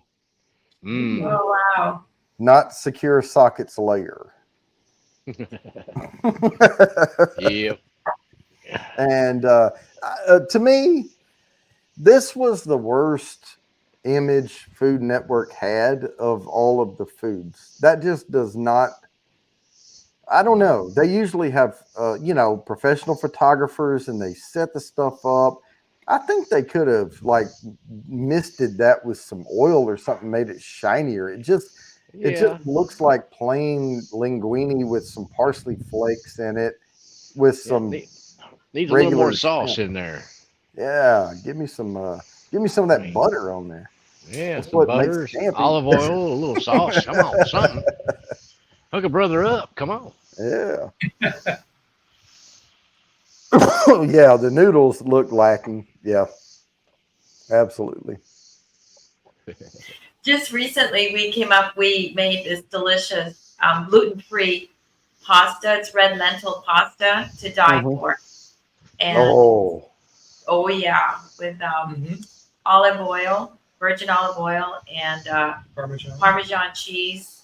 Mm. Oh, wow. Not Secure Sockets Layer. Yep. And to me, this was the worst image Food Network had of all of the foods. That just does not, I don't know. They usually have, professional photographers and they set the stuff up. I think they could have misted that with some oil or something, made it shinier. It just looks like plain linguine with some parsley flakes in it, with some needs a little more sauce in there. Yeah, give me some of that butter on there. Yeah, That's some what makes butter, Scampi. olive oil, a little sauce. Come on, something. Hook a brother up. Come on. Yeah. Yeah, the noodles look lacking. Yeah, absolutely. Just recently, we made this delicious gluten-free pasta. It's red lentil pasta to die for. And oh yeah, with olive oil, virgin olive oil, and Parmesan cheese.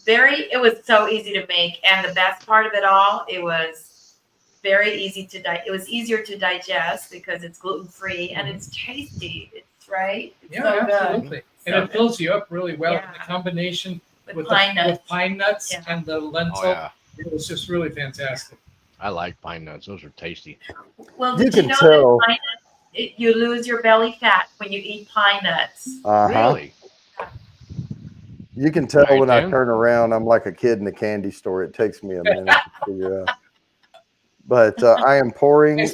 It was so easy to make, and the best part of it all, it was very easy to it was easier to digest because it's gluten-free and it's tasty. It's right. It's so absolutely. good. And it fills you up really well. Yeah. The combination With pine nuts and the lentil. Oh, yeah. It was just really fantastic. I like pine nuts. Those are tasty. Well, You did you can know tell. that pine nuts, you lose your belly fat when you eat pine nuts? Really? You can tell Right, when I Tim? turn around, I'm like a kid in a candy store. It takes me a minute to figure out. But I am pouring.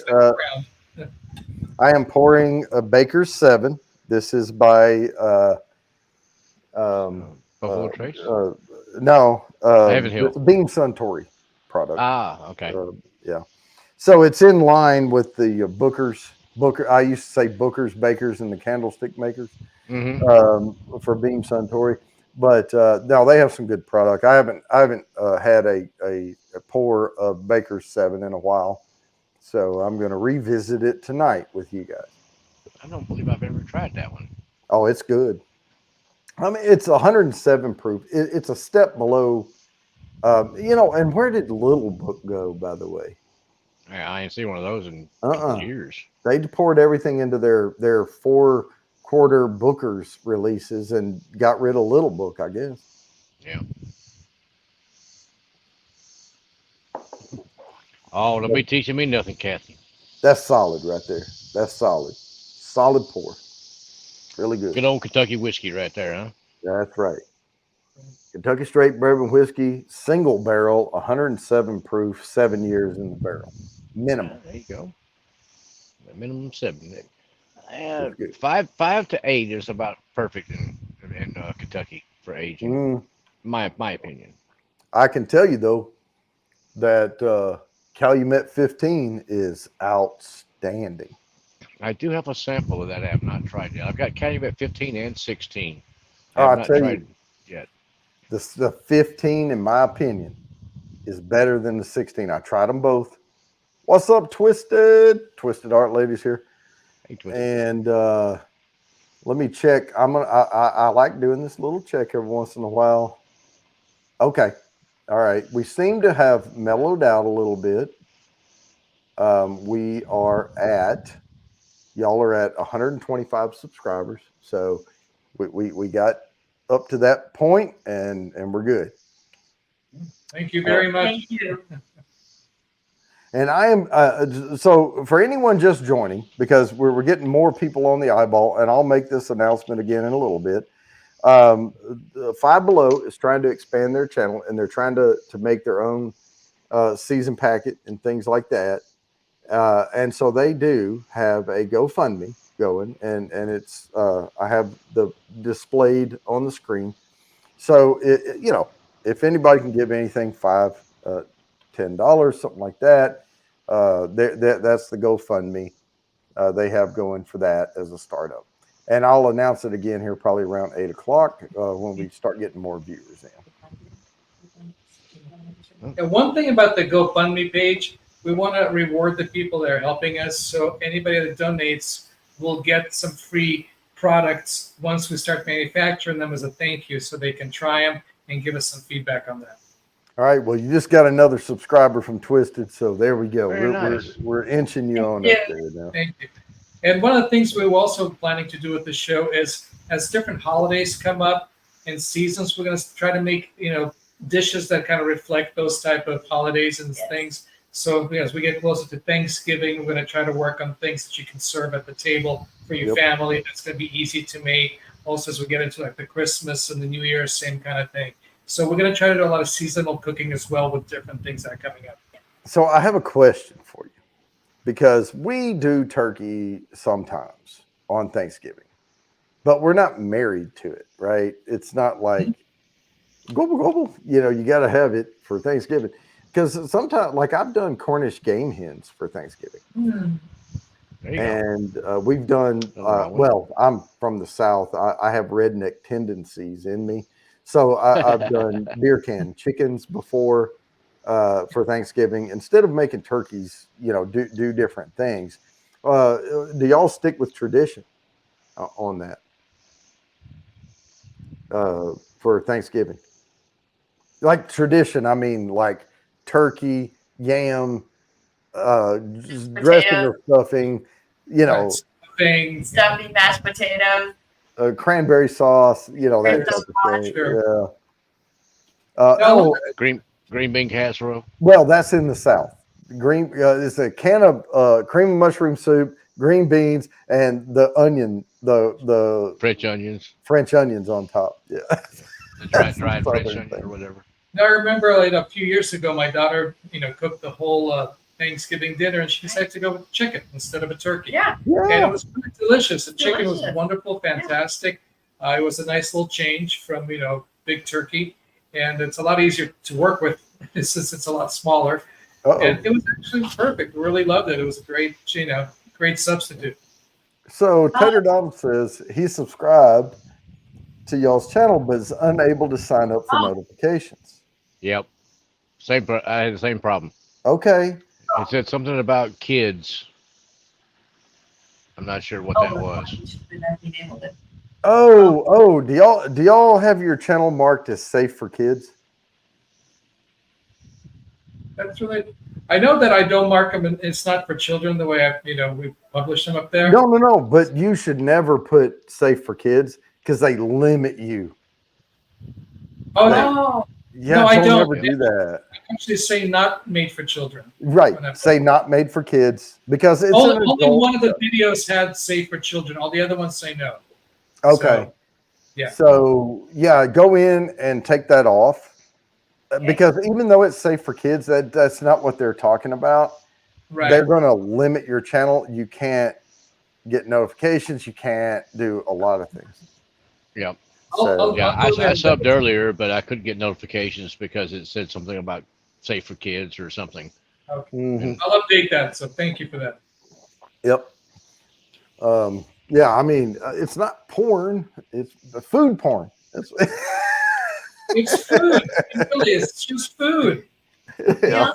I am pouring a Baker's 7. This is by Buffalo Trace? no, Heaven Hill. it's Beam Suntory product. Ah, okay. Yeah. So it's in line with the Booker. I used to say Booker's Bakers and the Candlestick Makers for Beam Suntory. But no, they have some good product. I haven't had a pour of Baker's 7 in a while. So I'm going to revisit it tonight with you guys. I don't believe I've ever tried that one. Oh, it's good. I mean, it's 107 proof. It's a step below, and where did Little Book go, by the way? I ain't seen one of those in years. They poured everything into their 4-quarter Booker's releases and got rid of Little Book, I guess. Yeah. Oh, don't be teaching me nothing, Kathy. That's solid right there. That's solid. Solid pour. Really good. Good old Kentucky whiskey right there, huh? That's right. Kentucky Straight Bourbon Whiskey, single barrel, 107 proof, 7 years in the barrel. Minimum. There you go. Minimum 7. That's good. 5 to 8 is about perfect in Kentucky for aging. My opinion. I can tell you though that Calumet 15 is outstanding. I do have a sample of that I have not tried yet. I've got Calumet 15 and 16. I Oh, have I'll not tell tried you. yet. The 15, in my opinion, is better than the 16. I tried them both. What's up, Twisted Art ladies here? Hey, Twisted. And let me check. I like doing this little check every once in a while. Okay. All right. We seem to have mellowed out a little bit. Y'all are at 125 subscribers. So we got up to that point and we're good. Thank you very much. Thank you. And I am so for anyone just joining, because we're getting more people on the eyeball, and I'll make this announcement again in a little bit. Five Below is trying to expand their channel, and they're trying to make their own season packet and things like that. And so they do have a GoFundMe going, and it's I have the displayed on the screen. So if anybody can give anything, $5, $10, something like that, that's the GoFundMe they have going for that as a startup. And I'll announce it again here probably around 8 o'clock when we start getting more viewers in. And one thing about the GoFundMe page, we want to reward the people that are helping us. So anybody that donates will get some free products once we start manufacturing them as a thank you, so they can try them and give us some feedback on that. All right. Well, you just got another subscriber from Twisted, so there we go. Very nice. We're inching you on Thank up there now. Thank you. And one of the things we're also planning to do with the show is, as different holidays come up and seasons, we're going to try to make dishes that kind of reflect those type of holidays and things. So as we get closer to Thanksgiving, we're going to try to work on things that you can serve at the table for your family. That's going to be easy to make. Also, as we get into like the Christmas and the New Year, same kind of thing. So we're going to try to do a lot of seasonal cooking as well with different things that are coming up. So I have a question for you, because we do turkey sometimes on Thanksgiving, but we're not married to it, right? It's not like gobble, gobble. You got to have it for Thanksgiving. Because sometimes, like I've done Cornish game hens for Thanksgiving. There you go. And we've done, well, I'm from the South. I have redneck tendencies in me. So I've done beer can chickens before for Thanksgiving. Instead of making turkeys, do different things. Do y'all stick with tradition on that for Thanksgiving? Like tradition, I mean like turkey, yam, just dressing or stuffing, Stuffing, mashed potatoes, cranberry sauce, that type of thing. Sure. Yeah. Green bean casserole. Well, that's in the South. It's a can of cream and mushroom soup, green beans, and the onion, the French onions on top. Yeah, the dried French onion or whatever. Now, I remember a few years ago, my daughter, cooked the whole Thanksgiving dinner, and she decided to go with chicken instead of a turkey. yeah. And it was really delicious. The chicken was Delicious. wonderful, fantastic. It was a nice little change from, big turkey. And it's a lot easier to work with since it's a lot smaller. And it was actually perfect. Really loved it. It was a great, great substitute. So Tater Dom says he subscribed to y'all's channel, but is unable to sign up for notifications. Yep. I had the same problem. Okay. It said something about kids. I'm not sure what that was. You should have been able to. Oh, do y'all have your channel marked as safe for kids? That's really. I know that I don't mark them, and it's not for children the way we publish them up there. No. But you should never put safe for kids because they limit you. Oh, Oh, Yeah, No, I don't. never do that. actually say not made for children. Right. Whenever. Say not made for kids because it's Only, an only adult one of the show. videos had safe for children. All the other ones say no. Okay. So, yeah. So yeah, go in and take that off Okay. because even though it's safe for kids, that's not what they're talking about. Right. They're going to limit your channel. You can't get notifications. You can't do a lot of things. Yep. So Yeah, I'll go I there. subbed earlier, but I couldn't get notifications because it said something about safe for kids or something. mhm. I'll update that. So thank you for that. Yep. Yeah, I mean, it's not porn; it's the food porn. That's It's food. It really is. It's just food. yeah.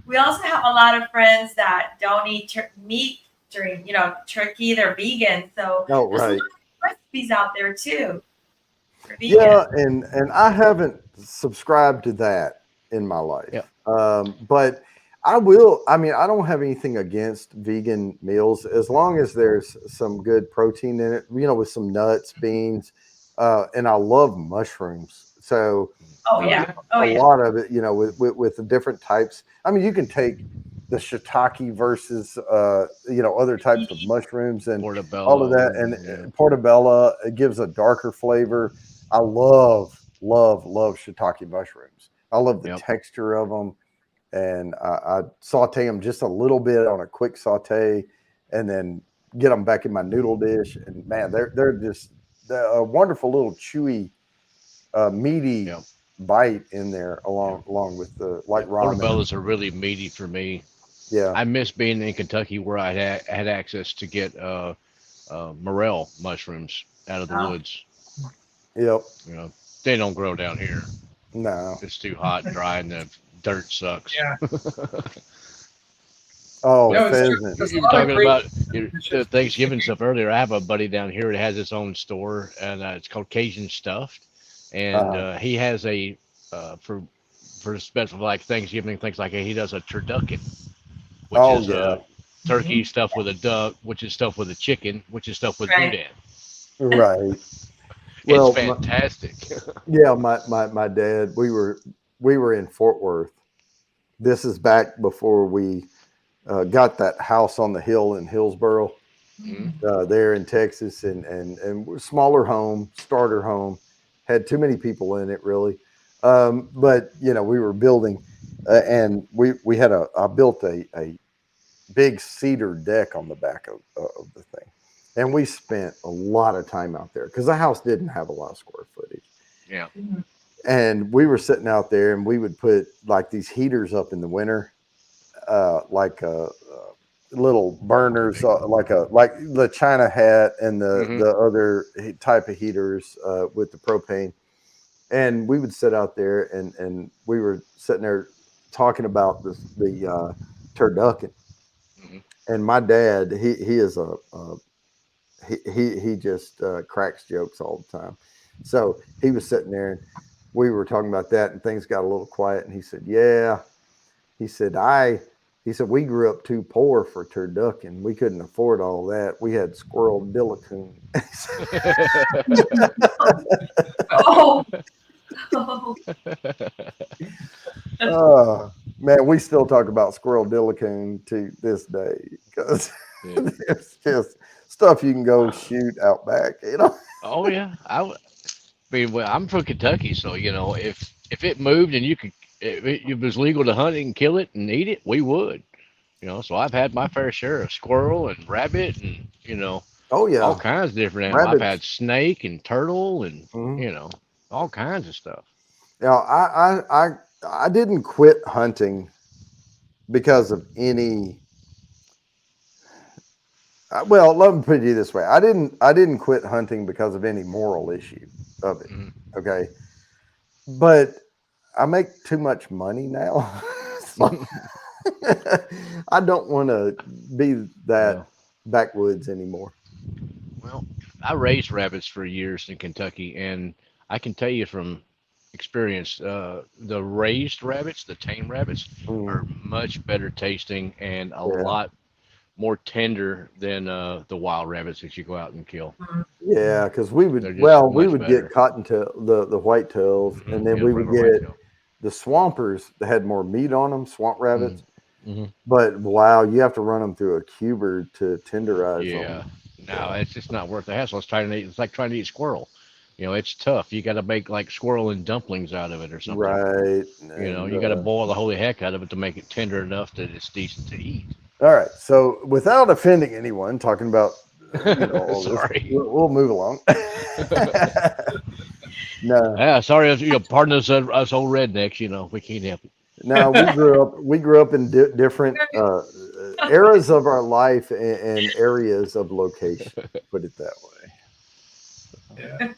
We also have a lot of friends that don't eat meat during, turkey. They're vegan, so Oh, there's a right. lot of recipes out there too. For vegan. Yeah, and I haven't subscribed to that in my life. Yeah. But I will. I mean, I don't have anything against vegan meals as long as there's some good protein in it. With some nuts, beans, and I love mushrooms. So Oh yeah. Oh a yeah. lot of it, with the different types. I mean, you can take the shiitake versus other types of mushrooms and Portobello. all of that, and portobello, it gives a darker flavor. I love shiitake mushrooms. I love the texture of them, and I saute them just a little bit on a quick saute, and then get them back in my noodle dish. And man, they're just a wonderful little chewy, meaty bite in there, along with the ramen. Portobellos are really meaty for me. Yeah, I miss being in Kentucky where I had access to get morel mushrooms out of the woods. yep. They don't grow down here. No. It's too hot and dry, and the dirt sucks. Yeah. Oh, No, it's true. pheasant. There's a You were lot of talking great about dishes. Thanksgiving stuff earlier. I have a buddy down here that has his own store, and it's called Cajun Stuffed, and he has a for special like Thanksgiving things like that. He does a turducken, which Oh, is yeah. turkey stuffed with a duck, which is stuffed with a chicken, which is stuffed with Right. boudin. Right. Well, It's fantastic. yeah, my dad, we were in Fort Worth. This is back before we got that house on the hill in Hillsboro, there in Texas, and smaller home, starter home, had too many people in it really. But we were building, and we had I built a big cedar deck on the back of the thing. And we spent a lot of time out there because the house didn't have a lot of square footage. Yeah. And we were sitting out there, and we would put like these heaters up in the winter, little burners, like the China hat and the other type of heaters with the propane. And we would sit out there, and we were sitting there talking about the turducken. And my dad, he is he just cracks jokes all the time. So he was sitting there, and we were talking about that, and things got a little quiet. And he said, "Yeah," he said, "we grew up too poor for turducken. We couldn't afford all that. We had squirrel dillicoon." Oh. Man, we still talk about squirrel dillicoon to this day because it's just stuff you can go shoot out back, Oh yeah, I mean, well, I'm from Kentucky, so if it moved and it was legal to hunt it and kill it and eat it, we would. So I've had my fair share of squirrel and rabbit and Oh yeah, all kinds of different animals. Rabbits. I've had snake and turtle and Mhm. all kinds of stuff. Now I didn't quit hunting because of any. Well, let me put it this way: I didn't quit hunting because of any moral issue of it. Okay, but I make too much money now. I don't want to be that Yeah. backwoods anymore. Well, I raised rabbits for years in Kentucky, and I can tell you from experience, the raised rabbits, the tame rabbits, Mm, are much better tasting and a yeah, lot more tender than the wild rabbits that you go out and kill. yeah, because They're just we much would get better. cottontail, the white tails, and then Yeah, we would regular get whitetail. the swampers that had more meat on them, swamp rabbits. Mm-hmm. But wow, you have to run them through a cuber to tenderize Yeah. them. No, Yeah, it's just not worth the hassle. It's like trying to eat squirrel. It's tough. You got to make like squirrel and dumplings out of it or something. right. You got to boil the holy heck out of it to make it tender enough that it's decent to eat. All right. So without offending anyone, talking about all this, Sorry. we'll move along. No, Yeah, sorry. Pardon us old rednecks. We can't help it. no, we grew up in different eras of our life and areas of location. Put it that way. Yeah.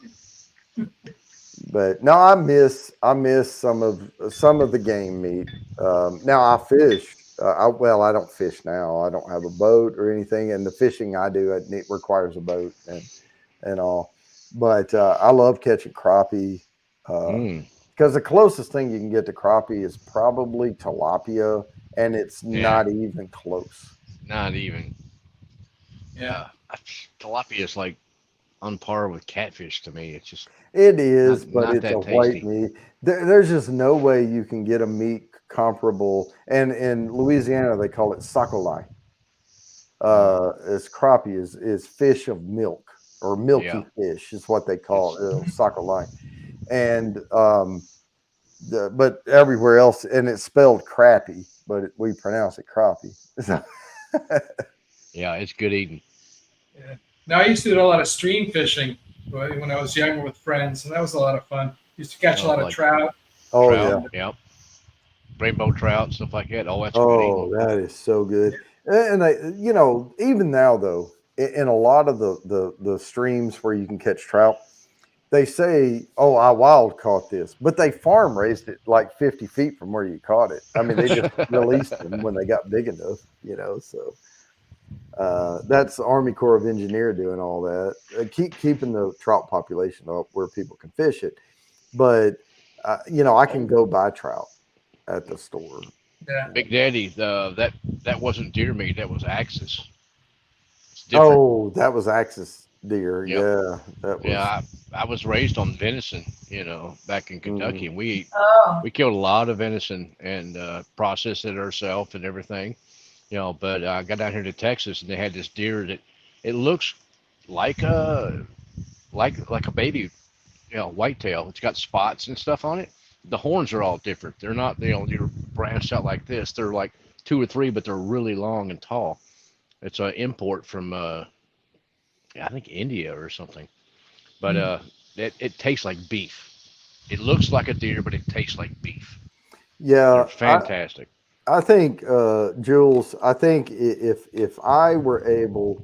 But no, I miss some of the game meat. Now I fish. I don't fish now. I don't have a boat or anything, and the fishing I do it requires a boat and all. But I love catching crappie Mm, because the closest thing you can get to crappie is probably tilapia, and it's yeah, not even close. not even. Yeah. Tilapia is like on par with catfish to me. It's just It is, not but not it's a that white tasty. meat. There's just no way you can get a meat comparable. And in Louisiana, they call it sacolai. Mm, It's crappie is fish of milk or milky yeah, fish is what they call it's it, sacolai. And but everywhere else, and it's spelled crappy, but we pronounce it crappie. So, yeah, it's good eating. Yeah. Now I used to do a lot of stream fishing when I was younger with friends, and that was a lot of fun. Used to catch a lot of Like trout. oh trout, yeah. And yeah, rainbow trout, stuff like that. Oh, that's good eating. Oh, that is so good. And even now though, in a lot of the streams where you can catch trout, they say, "Oh, I wild caught this," but they farm raised it like 50 feet from where you caught it. I mean, they just released them when they got big enough. So that's the Army Corps of Engineer doing all that. Keeping the trout population up where people can fish it. But I can go buy trout at the store. yeah. Big Daddy, that wasn't deer meat. That was axis. It's different. Oh, that was Axis deer. Yep. Yeah, that Yeah, was. I was raised on venison. Back in Kentucky, Mhm. and we Oh, we killed a lot of venison and processed it ourselves and everything. But I got down here to Texas, and they had this deer that it looks like a baby, whitetail. It's got spots and stuff on it. The horns are all different. They're not, you're branched out like this. They're like two or three, but they're really long and tall. It's an import from, I think India or something. But Mm. it tastes like beef. It looks like a deer, but it tastes like beef. They're Yeah, fantastic. I think Jules. I think if I were able,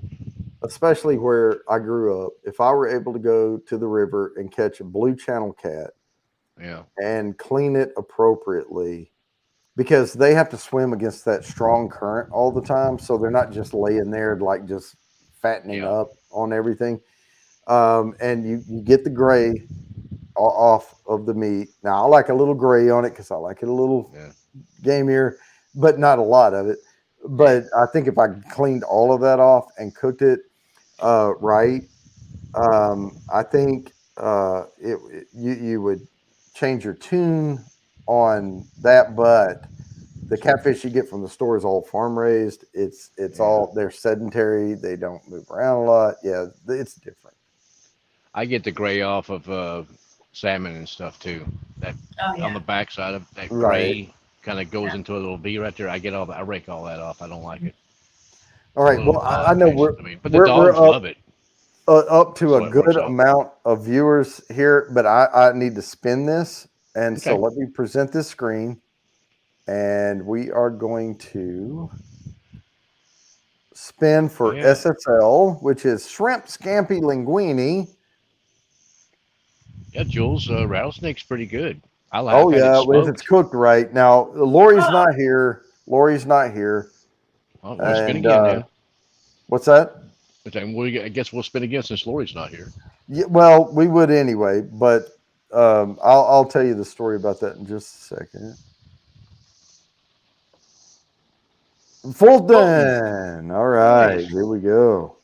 especially where I grew up, if I were able to go to the river and catch a blue channel cat Yeah, and clean it appropriately, because they have to swim against that strong current all the time, so they're not just laying there like just fattening yeah, up on everything. And you get the gray off of the meat. Now I like a little gray on it because I like it a little yeah, gamier, but not a lot of it. But I think if I cleaned all of that off and cooked it right, I think you would change your tune on that. But the catfish you get from the store is all farm raised. It's yeah. all they're sedentary. They don't move around a lot. Yeah, it's different. I get the gray off of salmon and stuff too. That oh on yeah. the backside of that Right. gray kind of goes Yeah. into a little V right there. I get all that. I rake all that off. I don't like it. All It's a right. little Well, I know offensive to me. But the we're dogs love it. up to That's a what it works good out. amount of viewers here, but I need to spin this. And so Okay. let me present this screen. And we are going to spin for Yeah. SSL, which is shrimp scampi linguine. Yeah, Jules, rattlesnake's pretty good. Oh, I've had it yeah, if it's smoked. cooked right. Now, Lori's Oh, not here. Lori's not here. Oh, we'll spin And, again then. What's that? Okay, I guess we'll spin again since Lori's not here. Yeah, well, we would anyway, but I'll tell you the story about that in just a second. Fulton. All right, Nice. here we go.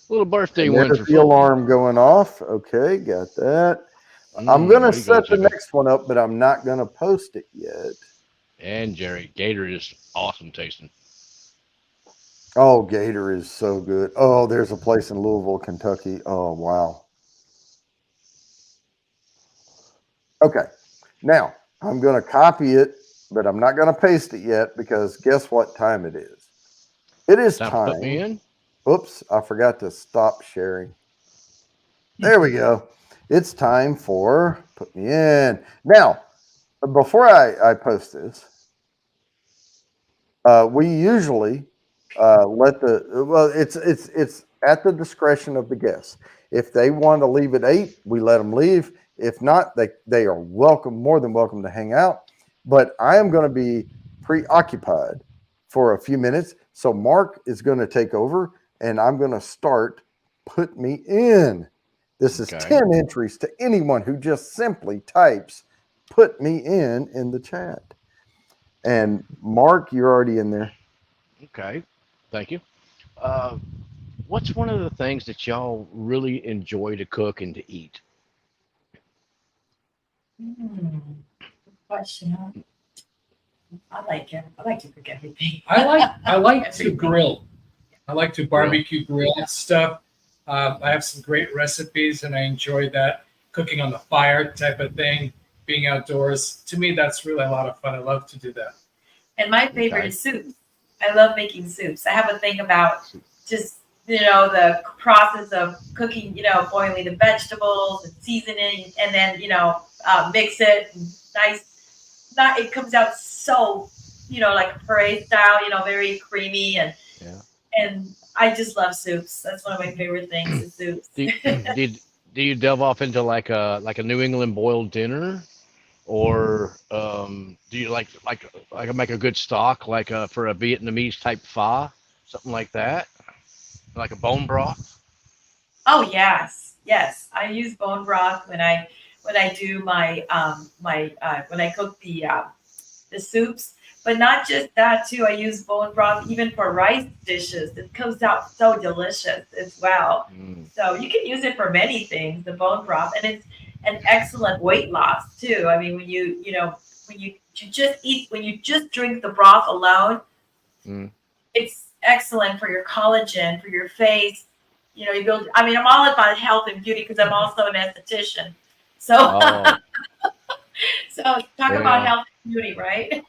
Little birthday And one there's for the Fulton. alarm going off. Okay, got that. I'm There gonna you go, set the Jimmy. next one up, but I'm not gonna post it yet. And Jerry, Gator is awesome tasting. Oh, Gator is so good. Oh, there's a place in Louisville, Kentucky. Oh, wow. Okay, now I'm gonna copy it, but I'm not gonna paste it yet because guess what time it is? It is Time to put me time. in. Oops, I forgot to stop sharing. There we go. It's time for put me in. Now, before I post this, we usually let it's at the discretion of the guests. If they want to leave at 8, we let them leave. If not, they are more than welcome to hang out. But I am going to be preoccupied for a few minutes. So Mark is going to take over and I'm going to start put me in. This is Okay. 10 entries to anyone who just simply types put me in the chat. And Mark, you're already in there. Okay, thank you. What's one of the things that y'all really enjoy to cook and to eat? Good question. Huh? I like it. I like to cook everything. I like to Everything. grill. I like to barbecue grill stuff. I have some great recipes, and I enjoy that cooking on the fire type of thing. Being outdoors, to me, that's really a lot of fun. I love to do that. And my favorite Okay. is soups. I love making soups. I have a thing about just, the process of cooking, boiling the vegetables and seasoning and then, mix it. And it comes out so, like a puree style, very creamy Yeah. and I just love soups. That's one of my favorite things is soups. Do you delve off into like a New England boiled dinner, or do you like make a good stock like for a Vietnamese type pho, something like that, like a bone broth? Oh yes, yes. I use bone broth when I do my when I cook the soups, but not just that too. I use bone broth even for rice dishes. It comes out so delicious as well. Mm. So you can use it for many things, the bone broth, and it's an excellent weight loss too. I mean, when you just drink the broth alone, Mm. it's excellent for your collagen, for your face. You build. I mean, I'm all about health and beauty because I'm also an esthetician. So, Oh, so talk Yeah. about health and beauty, right?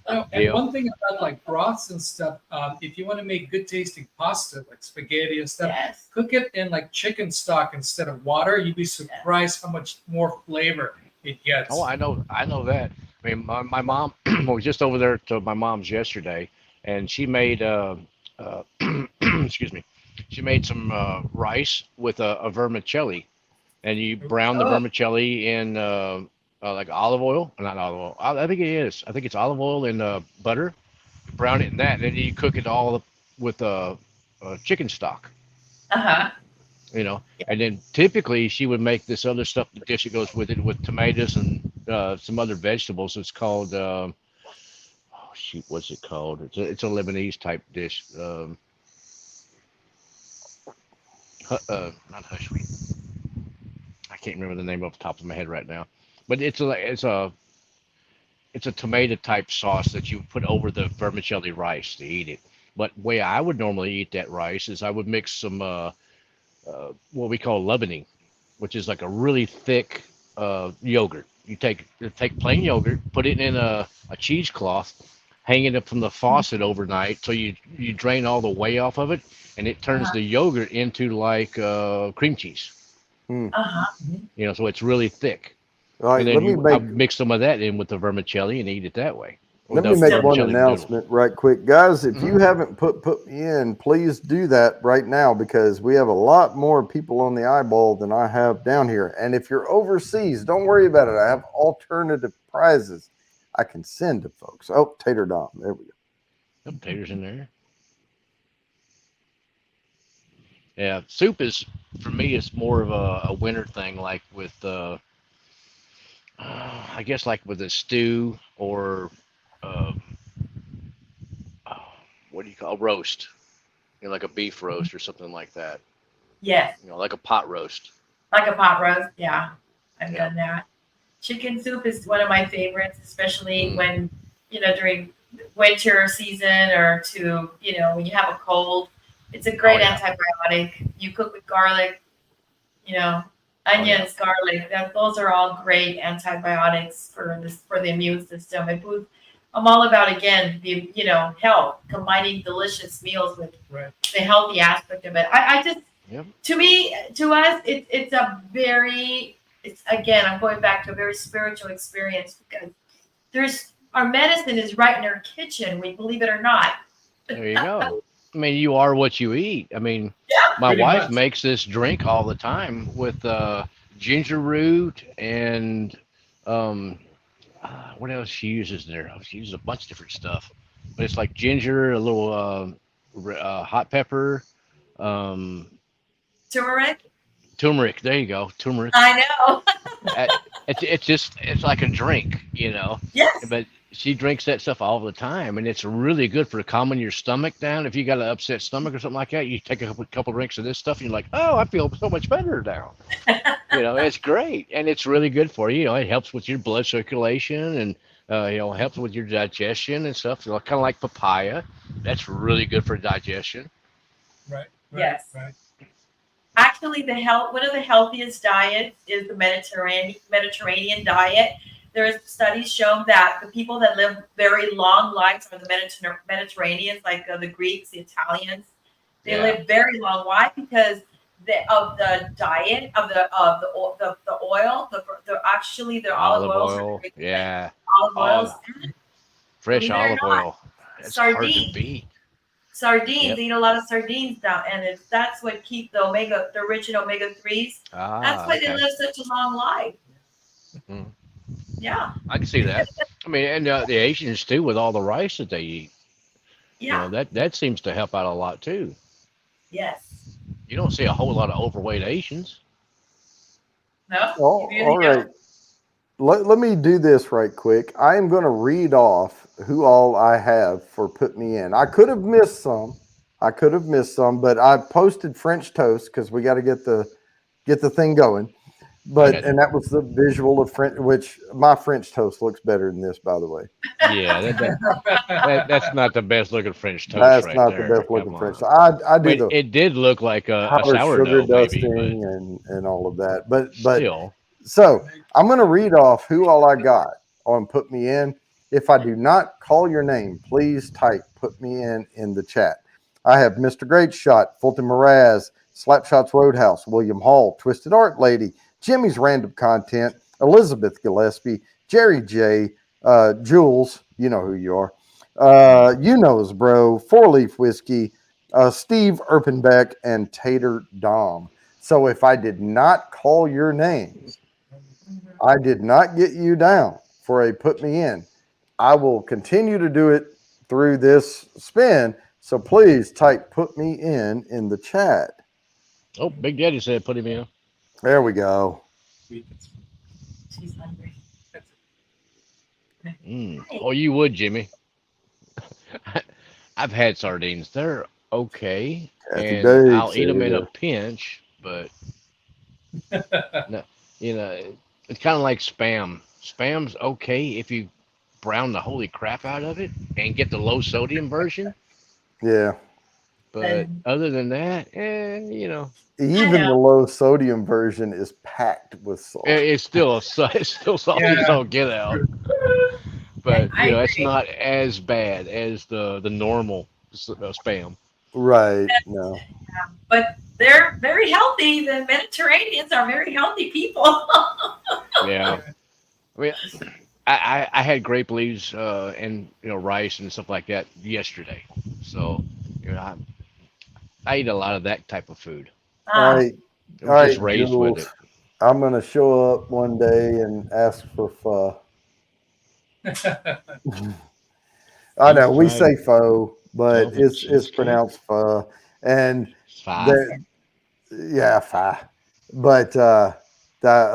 And Yeah. one thing about like broths and stuff, if you want to make good tasting pasta like spaghetti and stuff, Yes. cook it in like chicken stock instead of water. You'd be surprised how much more flavor it gets. oh, I know that. I mean, my mom was just over there to my mom's yesterday, and she made excuse me, she made some rice with a vermicelli, and you brown the Oh. vermicelli in like olive oil, not olive oil. I think it is. I think it's olive oil and butter. Brown it in that, and then you cook it all with chicken stock. Uh-huh. And then typically she would make this other stuff, the dish that goes with it, with tomatoes and some other vegetables. It's called oh shoot, what's it called? It's a Lebanese type dish. Not hush sweet. I can't remember the name off the top of my head right now, but it's a tomato type sauce that you put over the vermicelli rice to eat it. But way I would normally eat that rice is I would mix some what we call leavening, which is like a really thick yogurt. You take plain yogurt, put it in a cheesecloth, hang it up from the faucet overnight, so you drain all the whey off of it, and it turns the yogurt into like cream cheese. Uh-huh. So it's really thick. All right, And let then me I make mix some of that in with the vermicelli and eat it that way. let me Without make one vermicelli noodle. announcement right quick, guys. If you haven't put me in, please do that right now because we have a lot more people on the eyeball than I have down here. And if you're overseas, don't worry about it. I have alternative prizes I can send to folks. Oh, Tater Dom, there we go. Some potatoes in there. Yeah, soup is for me. It's more of a winter thing, like with I guess like with a stew or um, uh, what do you call a roast? You know, like a beef roast or something like that. Yes, You know, like a pot roast. like a pot roast. Yeah, I've Yeah. done that. Chicken soup is one of my favorites, especially Mm. when, during winter season or when you have a cold. It's a great yeah. antibiotic. You cook with garlic, you know, Oh, yeah. onions, garlic. Those are all great antibiotics for the immune system. I'm all about again the health, combining delicious meals with Right. the healthy aspect of it. I just Yep. to us it's again, I'm going back to a very spiritual experience because our medicine is right in our kitchen. We believe it or not. There you go. I mean, you are what you eat. I mean, my Pretty wife much. makes this drink all the time with ginger root and um, what else she uses there? Oh, she uses a bunch of different stuff, but it's like ginger, a little hot pepper, um, Turmeric. turmeric. There you go, turmeric. I know. Uh, it's like a drink, you know. Yes. But she drinks that stuff all the time, and it's really good for calming your stomach down. If you got an upset stomach or something like that, you take a couple drinks of this stuff, and you're like, oh, I feel so much better now. You know, it's great, and it's really good for you. You know, it helps with your blood circulation, and helps with your digestion and stuff. You know, kind of like papaya. That's really good for digestion. Right. Yes. Right. Actually, one of the healthiest diets is the Mediterranean diet. There's studies shown that the people that live very long lives are the Mediterraneans, like the Greeks, the Italians. They Yeah. live very long. Why? Because of the diet of the oil, actually the olive oils. Olive oil, yeah, Olive oils. fresh Believe it or olive not, oil. It's hard to sardines. beat. Sardines, Yep. they eat a lot of sardines down, and that's what keep the rich in omega-3s. That's why they Okay. live such a long life. Mhm. Yeah, I can see that. I mean, and the Asians too, with all the rice that they eat. yeah, You know, that seems to help out a lot too. yes. You don't see a whole lot of overweight Asians. No, Well, you really all don't. right. Let me do this right quick. I am going to read off who all I have for Put Me In. I could have missed some. But I posted French toast because we got to get the thing going. But Okay. and that was the visual of French, which my French toast looks better than this, by the way. Yeah, that's not the best looking French toast That's right not there. the best Come looking French. on. I do Wait, the it did look like a powdered sugar sourdough maybe, dusting and all of that. But still. so I'm going to read off who all I got on Put Me In. If I do not call your name, please type Put Me In the chat. I have Mr. Great Shot, Fulton Mraz, Slapshots Roadhouse, William Hall, Twisted Art Lady, Jimmy's Random Content, Elizabeth Gillespie, Jerry J, Jules, you know who you are, you know us, bro, Four Leaf Whiskey, Steve Erpenbeck, and Tater Dom. So if I did not call your name, I did not get you down for a Put Me In. I will continue to do it through this spin. So please type Put Me In the chat. Oh, Big Daddy said put him in. There we go. She's hungry. Oh, you would, Jimmy. I've had sardines. They're okay, Kathy and Bates, I'll eat them there in you a go. pinch. But no, it's kind of like Spam. Spam's okay if you brown the holy crap out of it and get the low sodium version. Yeah. But And- other than that, Even the low sodium version is packed with salt. it's still salty as all get out. But I it's agree. not as bad as the normal Spam. Right. No. But they're very healthy. The Mediterraneans are very healthy people. Yeah. I mean, I had grape leaves and rice and stuff like that yesterday. So I eat a lot of that type of food. All right. I All was just right, raised with it. Jules. I'm going to show up one day and ask for pho. I know we say pho. but No, it's it's good. pronounced pho. And It's fine. there, yeah, pho. But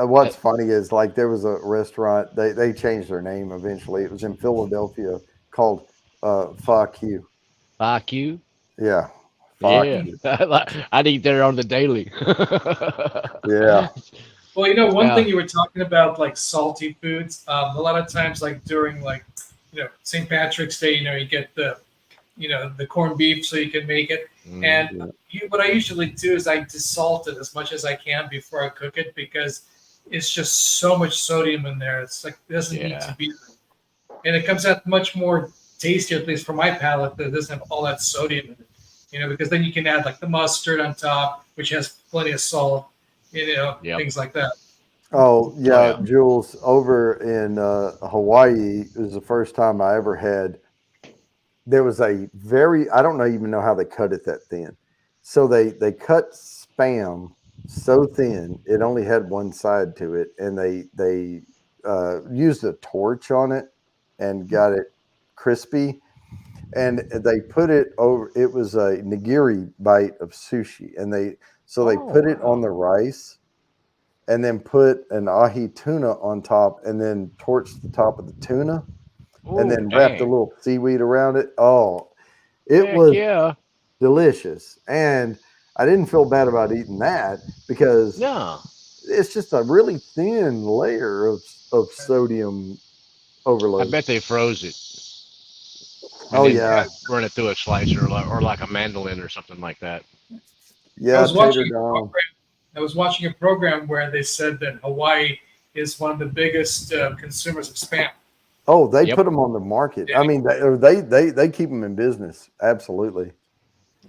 what's funny is like there was a restaurant they changed their name eventually. It was in Philadelphia called Fuck You. Fuck you. Yeah, fuck Yeah, you. I'd eat there on the daily. Yeah. Well, one Yeah. thing you were talking about, like salty foods. A lot of times, like during St. Patrick's Day, you get the corned beef so you can make it. Mm. And Yeah. what I usually do is I desalt it as much as I can before I cook it because it's just so much sodium in there. It's like it doesn't need to Yeah. be, and it comes out much more tastier, at least for my palate, that it doesn't have all that sodium in it. Because then you can add like the mustard on top, which has plenty of salt, Yep. things like that. Oh yeah, yeah. Jules. Over in Hawaii, it was the first time I ever had. There was a very I don't know even know how they cut it that thin. So they cut spam so thin it only had one side to it, and they used a torch on it and got it crispy, and they put it over. It was a nigiri bite of sushi, and they Oh, put it wow. on the rice and then put an ahi tuna on top and then torched the top of the tuna and Oh, then wrapped a dang. little seaweed around it. Oh, it Heck was yeah. delicious. And I didn't feel bad about eating that because No. it's just a really thin layer of sodium I overload. bet they froze it and Oh then Yeah, yeah. run it through a slicer or like a mandolin or something like that. I Yeah, was tater watching a dome. program. I was watching a program where they said that Hawaii is one of the biggest consumers of spam. Oh, they Yep. put them on the market. Yeah, I mean, they keep them in business. Absolutely.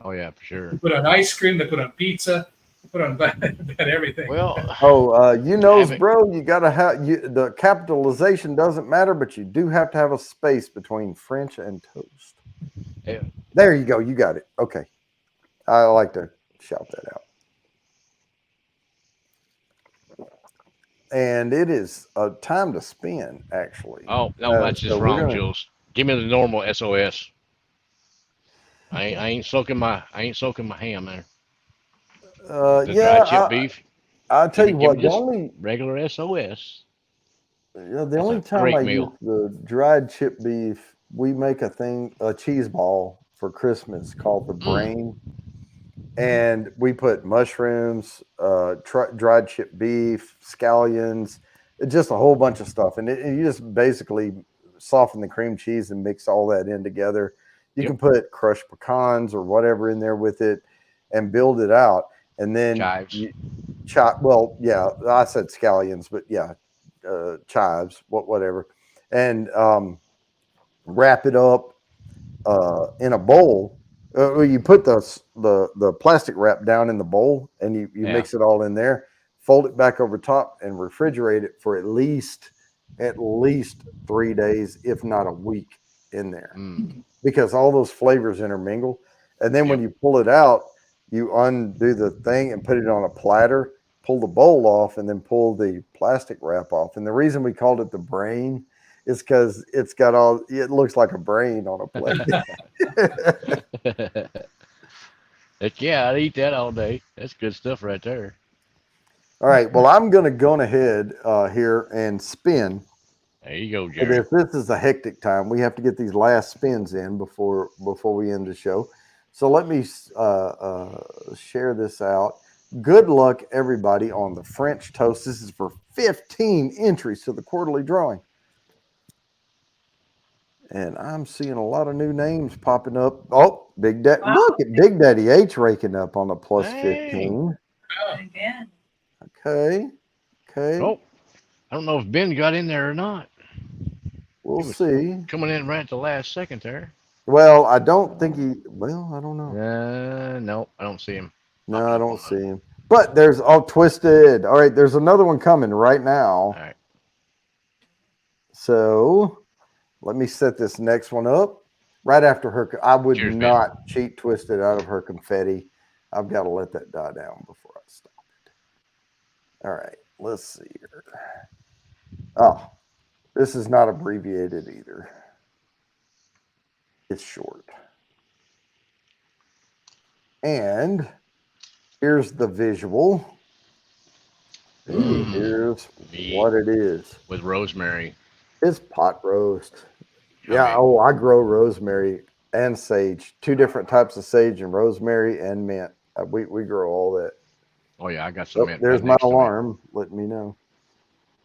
Oh yeah, for they sure. put on ice cream, they put on pizza, they put on about everything. Well, Oh, you knows, having bro. You gotta have the capitalization doesn't matter, but you do have to have a space between French and toast. yeah, There you go. You got it. Okay, I like to shout that out. And it is a time to spin, actually. oh no, that's So just we're wrong, gonna. Jules. Give me the normal SOS. I ain't soaking my ham there. The Yeah, dried chip beef. I tell Give me you give me what. just regular SOS. The That's only a time I great use meal. the dried chip beef, we make a cheese ball for Christmas called the Mm, brain, and we put mushrooms, dried chip beef, scallions, just a whole bunch of stuff, and you just basically soften the cream cheese and mix all that in together. You yep. can put crushed pecans or whatever in there with it, and build it out, and then Chives. you chop. Well, yeah, I said scallions, but yeah, chives, whatever, and wrap it up in a bowl. You put the plastic wrap down in the bowl, and you Yeah. mix it all in there. Fold it back over top and refrigerate it for at least 3 days, if not a week, in there, Mm, because all those flavors intermingle. And then when yep. you pull it out, you undo the thing and put it on a platter. Pull the bowl off, and then pull the plastic wrap off. And the reason we called it the brain is because it's got all. It looks like a brain on a plate. Heck yeah, I'd eat that all day. That's good stuff right there. All right. Well, I'm going to go ahead here and spin. There you go, And Jerry. if this is a hectic time, we have to get these last spins in before we end the show. So let me share this out. Good luck, everybody, on the French toast. This is for 15 entries to the quarterly drawing. And I'm seeing a lot of new names popping up. Oh, Big Daddy. Wow. Look at Big Daddy H raking up on a plus Dang. 15. Again. Okay. Okay. Oh, I don't know if Ben got in there or not. We'll He was see. coming in right at the last second there. Well, I don't think I don't know. No, I don't see him No, popping I up don't on see him. But there's all twisted. All right, there's another one coming right now. All right. So let me set this next one up right after her. I would Cheers, Ben. not cheat twisted out of her confetti. I've got to let that die down before I stop it. All right, let's see here. Oh, this is not abbreviated either. It's short. And here's the visual. Mm. Here's Meat what it is. with rosemary. It's pot roast. Yeah. Okay. Oh, I grow rosemary and sage. 2 different types of sage and rosemary and mint. We grow all that. Oh yeah, I got some Oh, mint there's right my next to me. alarm. Letting me know.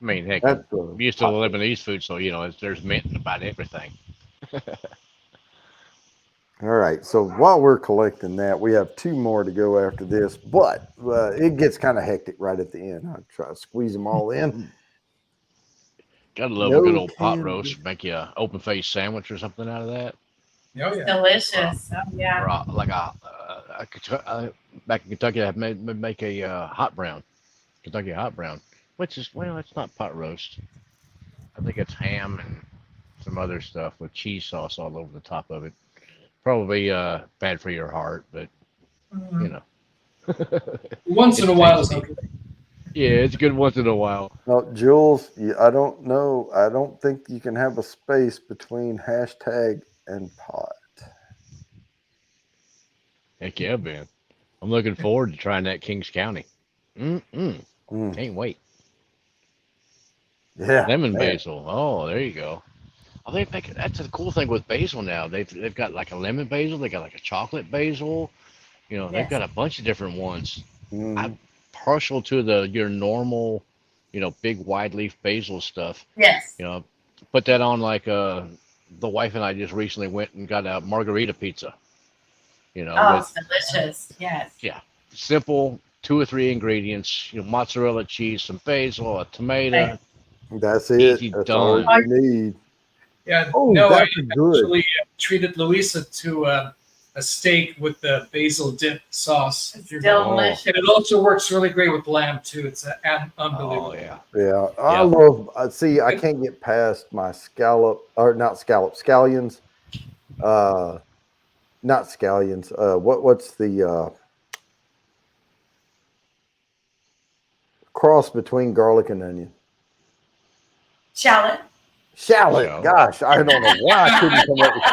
I mean, heck, That's I'm used to the Lebanese food, so there's mint in about everything. All right. So while we're collecting that, we have 2 more to go after this, but it gets kind of hectic right at the end. I try to squeeze them all in. Gotta love a good No old pot can roast. Make you an open face sandwich or something out of that. Oh yeah. Delicious. Oh, yeah. Or back in Kentucky, I make a hot brown, Kentucky hot brown, which is it's not pot roast. I think it's ham and some other stuff with cheese sauce all over the top of it. Probably bad for your heart, but Mhm. you know. Once in a It's while is tasty. okay. Yeah, it's good once in a while. No, Jules, I don't know. I don't think you can have a space between hashtag and pot. Heck yeah, Ben. I'm looking forward to trying that Kings County. Mm. Can't wait. Yeah. Lemon man. basil. Oh, there you go. Oh, that's the cool thing with basil now. They've got like a lemon basil. They got like a chocolate basil. They've Yes. got a bunch of different ones. Mm. I'm partial to your normal, big wide leaf basil stuff. Yes. Put that on like the wife and I just recently went and got a margarita pizza. Oh, With it's delicious. Yes. simple 2 or 3 ingredients. Mozzarella cheese, some basil, a tomato. Right. That's it. Easy That's done. all you need. Yeah. Oh, no, I that's good. actually treated Louisa to a steak with the basil dip sauce. It's Oh. delicious. And it also works really great with lamb too. It's unbelievable. Oh yeah. Yeah. I Yeah. love, see, I can't get past my scallions. Not scallions. What's the cross between garlic and onion? Shallot. Shallot. Shallot. Gosh, I don't know why I couldn't come up with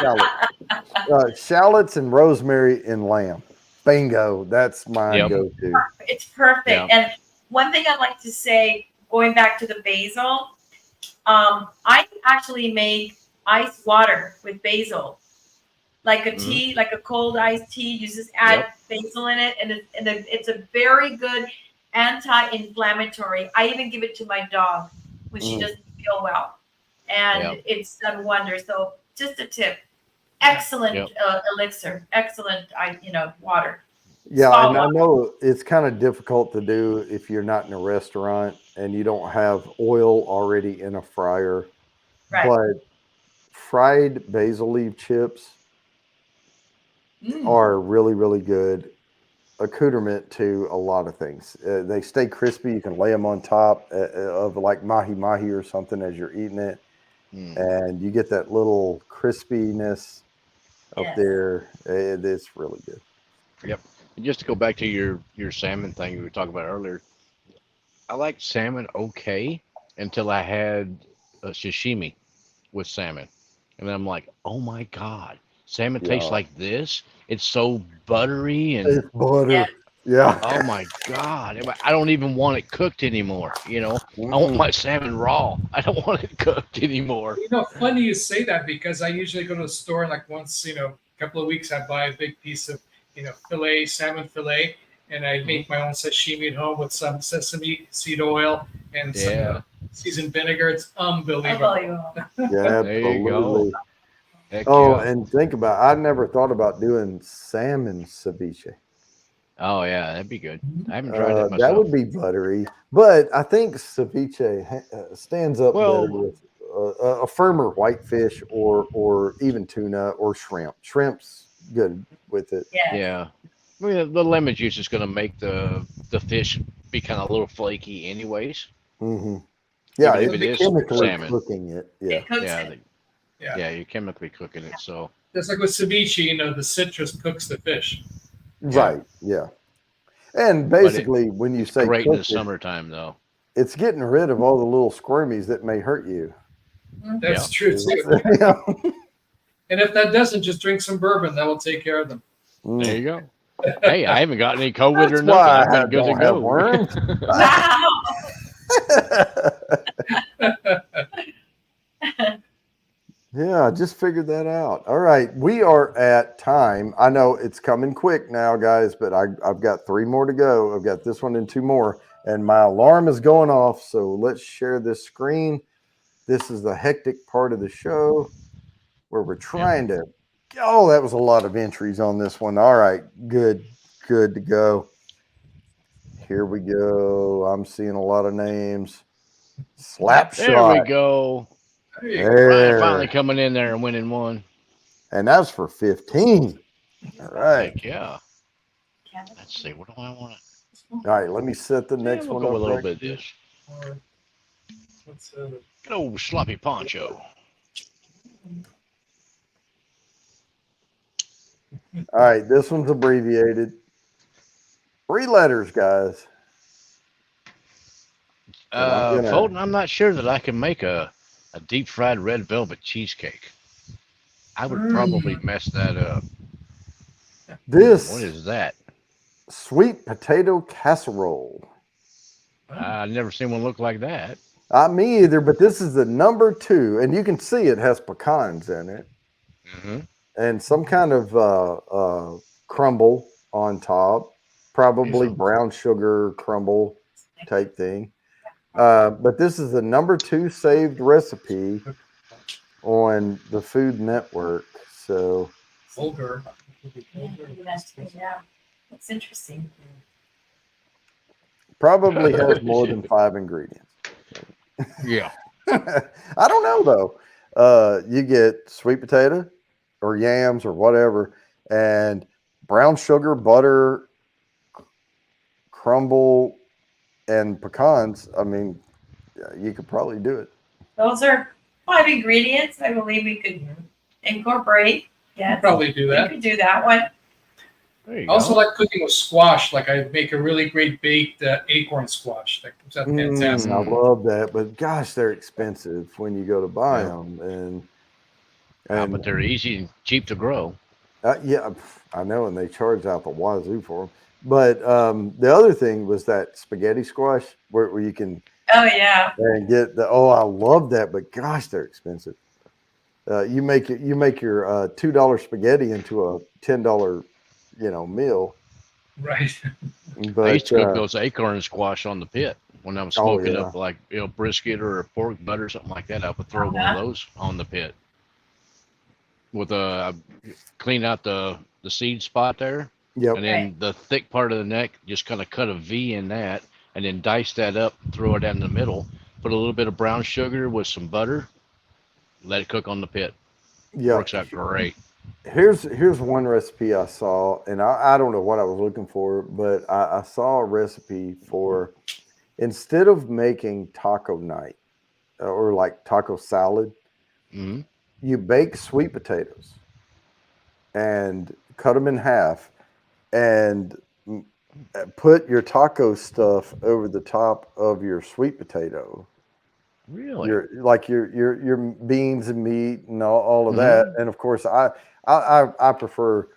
shallot. Shallots and rosemary and lamb. Bingo. That's my Yep. go-to. It's perfect. Yeah. And one thing I'd like to say, going back to the basil, I actually make iced water with basil, like a tea, like a cold iced tea. You just add basil in it, and it's a very good anti-inflammatory. I even give it to my dog when she doesn't feel well, and it's done wonders. So just a tip. Excellent elixir. Excellent, water. Yeah, and I know it's kind of difficult to do if you're not in a restaurant and you don't have oil already in a fryer. Right. But fried basil leaf chips are really, really good accoutrement to a lot of things. They stay crispy. You can lay them on top of like mahi or something as you're eating it. And you get that little crispiness up there. It's really good. Yep. And just to go back to your salmon thing we were talking about earlier, I liked salmon okay until I had a sashimi with salmon, and I'm like, oh my god, salmon tastes like this. It's so buttery and it's butter. Yeah. Oh my god, I don't even want it cooked anymore. I want my salmon raw. I don't want it cooked anymore. Funny you say that, because I usually go to the store like once, a couple of weeks, I buy a big piece of, salmon fillet, and I make my own sashimi at home with some sesame seed oil and some seasoned vinegar. It's unbelievable. Yeah, There you go. absolutely. Heck Oh, yeah. and think about I never thought about doing salmon ceviche. Oh yeah, that'd be good. I haven't tried that myself. That would be buttery, but I think ceviche stands up better with a firmer whitefish or even tuna or shrimp. Shrimp's good with it. Yeah. I mean, the lemon juice is going to make the fish be kind of a little flaky, anyways. Mm-hmm. Yeah, Even if it it's is chemically salmon. cooking it. Yeah, It cooks Yeah, it. yeah, you're chemically cooking it. So Just like with ceviche, the citrus cooks the fish. right. Yeah, and basically, when you say great in the cook it, summertime, though. it's getting rid of all the little squirmies that may hurt you. That's true too. Yeah. And if that doesn't, just drink some bourbon. That will take care of them. There you go. Hey, I haven't got any COVID or That's nothing. why I've I been good to don't have go. worms. Wow. Yeah, I just figured that out. All right, we are at time. I know it's coming quick now, guys, but I've got 3 more to go. I've got this one and 2 more, and my alarm is going off. So let's share this screen. This is the hectic part of the show where we're trying to. Oh, that was a lot of entries on this one. All right, good to go. Here we go. I'm seeing a lot of names. Slap There we shot. go. There you go. Ryan finally There. coming in there and winning one. And that's for 15. All right. Heck yeah. Let's see. What do I want All right, let me set the to? next We'll one go up. with a little right bit of this. Or what's Good old sloppy poncho. All right, this one's abbreviated. 3 letters, guys. And I'm gonna- Fulton, I'm not sure that I can make a deep fried red velvet cheesecake. I would probably mess that up. This What is that? sweet potato casserole. I've never seen one look like that. Me either, but this is the number 2, and you can see it has pecans in it Mm-hmm. and some kind of crumble on top, probably brown sugar crumble type thing. But this is the number 2 saved recipe on the Food Network. So vulgar? Yeah, that's interesting. probably has more than 5 ingredients. Yeah. I don't know though. You get sweet potato or yams or whatever, and brown sugar, butter, crumble, and pecans. I mean, you could probably do it. Those are 5 ingredients I believe we could incorporate. Yeah, Probably do we that. could do that one. There you I also go. like cooking with squash. Like I make a really great baked acorn squash. That comes out fantastic. I love that, but gosh, they're expensive when you go to buy Yeah. them, and But they're easy and cheap to grow. yeah, I know, and they charge out the wazoo for them. But the other thing was that spaghetti squash where you can Oh yeah. and get the. Oh, I love that, but gosh, they're expensive. You make your $2 spaghetti into a $10 meal. Right. But I used to cook those acorn squash on the pit when I was Oh, smoking yeah. up like brisket or pork butt or something like that. I would throw one of those on the pit with clean out the seed spot there, yep, and then the thick part of the neck, just kind of cut a V in that, and then dice that up, throw it down the middle, put a little bit of brown sugar with some butter, let it cook on the pit. yeah. Works out great. Here's one recipe I saw, and I don't know what I was looking for, but I saw a recipe for instead of making taco night or like taco salad, Hmm. you bake sweet potatoes and cut them in half and put your taco stuff over the top of your sweet potato. Really? Your beans and meat and all of that, and of course I prefer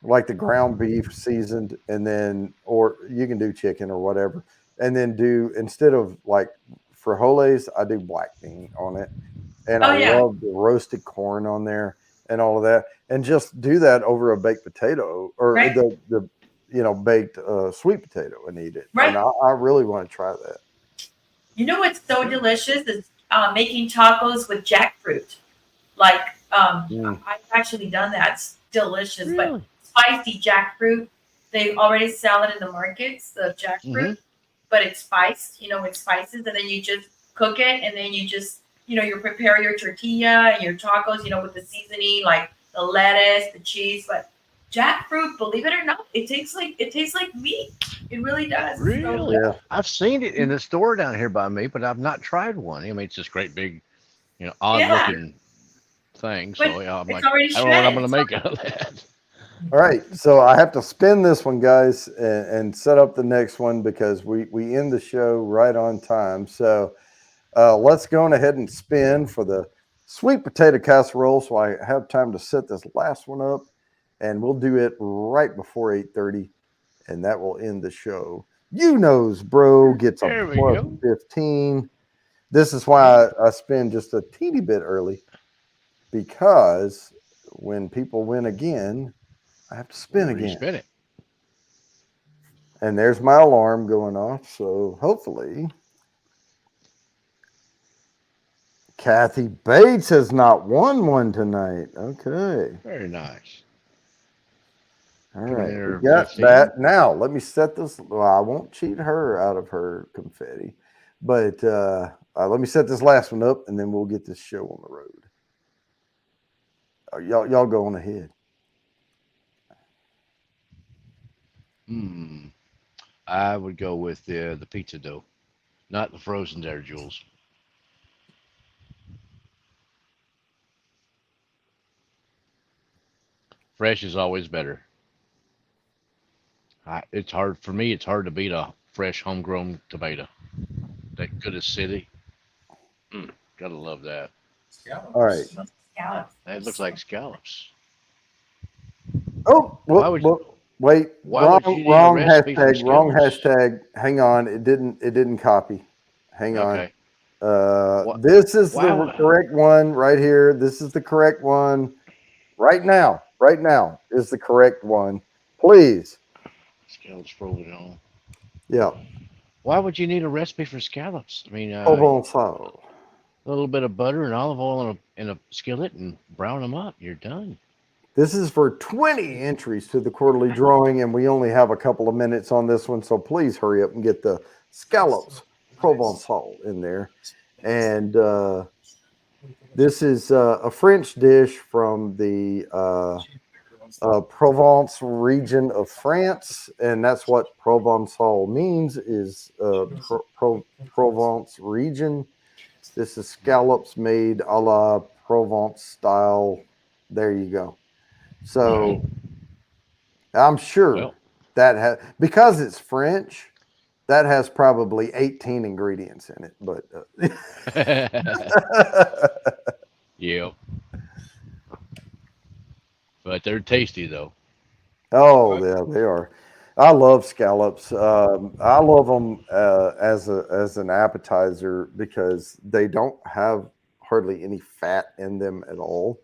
like the ground beef seasoned, and then or you can do chicken or whatever, and then do instead of like frijoles, I do black bean on it, and I love the roasted corn on there and all of that, and just do that over a baked potato or the baked sweet potato and eat it. Right. And I really want to try that. You know what's so delicious is making tacos with jackfruit. Like I've actually done that. It's delicious, but spicy jackfruit. They already sell it in the markets, the jackfruit, but it's spiced, with spices, and then you just cook it, and then you just, you prepare your tortilla and your tacos, with the seasoning, like the lettuce, the cheese, but jackfruit, believe it or not, it tastes like meat. It really does. Really? Yeah. I've seen it in the store down here by me, but I've not tried one. I mean, it's this great big, odd looking thing. So But I'm it's like, already I don't know what I'm going shredded. to make out of that. All right, so I have to spin this one, guys, and set up the next one because we end the show right on time. So let's go on ahead and spin for the sweet potato casserole so I have time to set this last one up. and we'll do it right before 8:30, and that will end the show. You knows, bro gets a There we plus go. 15. This is why I spin just a teeny bit early, because when people win again, I have to spin again. Spin it. And there's my alarm going off. So hopefully, Kathy Bates has not won one tonight. Okay. Very nice. All Coming right. in We at got 15. that. Now, let me set this. Well, I won't cheat her out of her confetti, but let me set this last one up, and then we'll get this show on the road. Y'all go on ahead. I would go with the pizza dough, not the frozen there, Jules. Fresh is always better. It's hard for me. It's hard to beat a fresh homegrown tomato. That good acidity. Gotta love that. Scallops. All right. Scallops. That looks like scallops. Oh, Why would you? wait. Why would you need a Wrong recipe for hashtag. Wrong scallops? hashtag. Hang on. It didn't copy. Hang on. Okay. This is the Wow. correct one right here. This is the correct one right now. Right now is the correct one. Please. Scallops frozen on. Yeah. Why would you need a recipe for scallops? I mean, Provençal. a little bit of butter and olive oil in a skillet and brown them up. You're done. This is for 20 entries to the quarterly drawing, and we only have a couple of minutes on this one, so please hurry up and get the scallops Provençal in there. And this is a French dish from the Provence region of France, and that's what Provençal means, is Provence region. This is scallops made a la Provence style. There you go. So I'm sure that has, because it's French, that has probably 18 ingredients in it. But yeah. But they're tasty though. oh, yeah, they are. I love scallops. I love them as an appetizer because they don't have hardly any fat in them at all.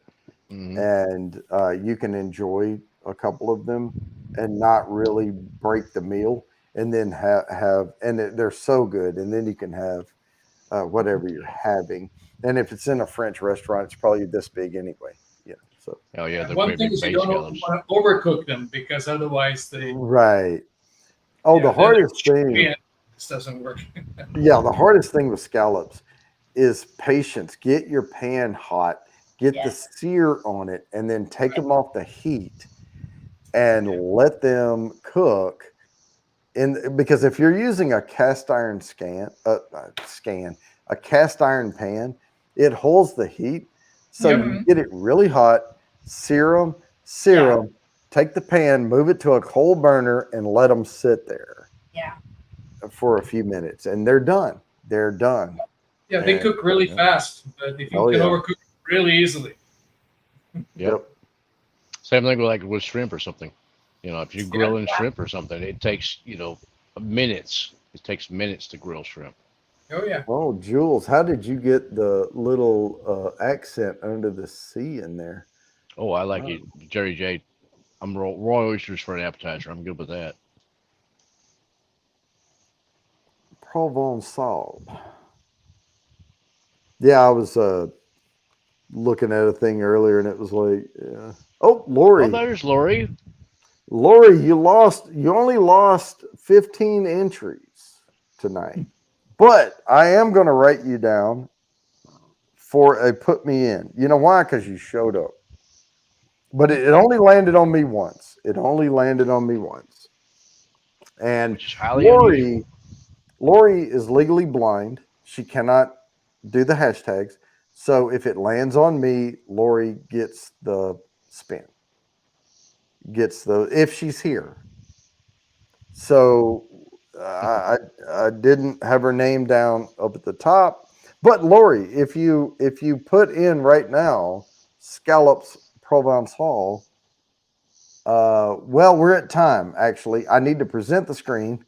And you can enjoy a couple of them and not really break the meal, and then have they're so good, and then you can have whatever you're having. And if it's in a French restaurant, it's probably this big anyway. Yeah. So. Oh yeah, they're One great thing big is you bay don't scallops. want to overcook them because otherwise they. Right. Oh, Yeah, the then hardest thing. This doesn't work. Yeah, the hardest thing with scallops is patience. Get your pan hot. Get the sear on it, and then take them off the heat and let them cook. Because if you're using a cast iron a cast iron pan, it holds the heat. So you get it really hot, sear them, take the pan, move it to a coal burner, and let them sit there. Yeah. For a few minutes, and they're done. They're done. Yeah, they cook really fast, but if you can overcook really easily. Yep. Same thing with shrimp or something. You know, if you're grilling shrimp or something, it takes minutes. It takes minutes to grill shrimp. Oh yeah. Oh, Jules, how did you get the little accent under the C in there? Oh, I like it, Jerry J. I'm raw oysters for an appetizer. I'm good with that. Provençal. Yeah, I was looking at a thing earlier, and it was like, oh, Lori. Oh, there's Lori. Lori, you only lost 15 entries tonight, but I am going to write you down for a put me in. You know why? Because you showed up. But it only landed on me once. And Lori is legally blind. She cannot do the hashtags. So if it lands on me, Lori gets the spin. If she's here. So I didn't have her name down up at the top. But Lori, if you put in right now scallops Provençal, Well, we're at time, actually. I need to present the screen.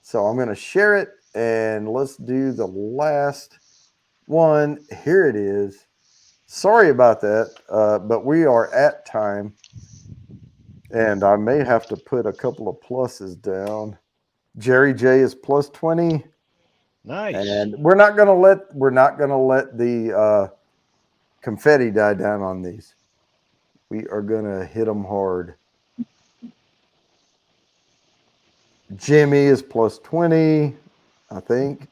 So I'm going to share it, and let's do the last one. Here it is. Sorry about that, but we are at time. And I may have to put a couple of pluses down. Jerry J is plus 20. Nice. And we're not gonna let the confetti die down on these. We are gonna hit them hard. Jimmy is plus 20, I think.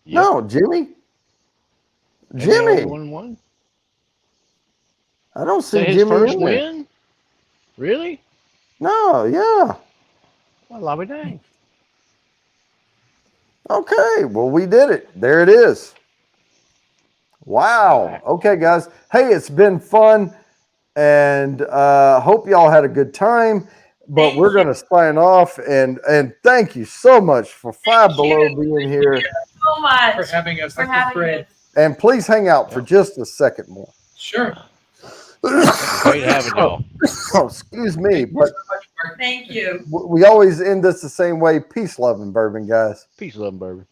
Yep. No, Jimmy. And Jimmy. they only won 1. I don't Is that see his Jimmy first in there. win? Really? No, yeah. Well, I'll be dang. Okay, well, we did it. There it is. Wow. Okay, guys. Hey, it's been fun, and hope y'all had a good time. But Thank we're you. going to sign off, and thank you so much for Five Below being here. So much For having us. for This was having great. us. And please hang out for just a second more. Sure. Great having y'all. Oh, excuse me, but Thank you. we always end this the same way. Peace, love, and bourbon, guys. Peace, love, and bourbon.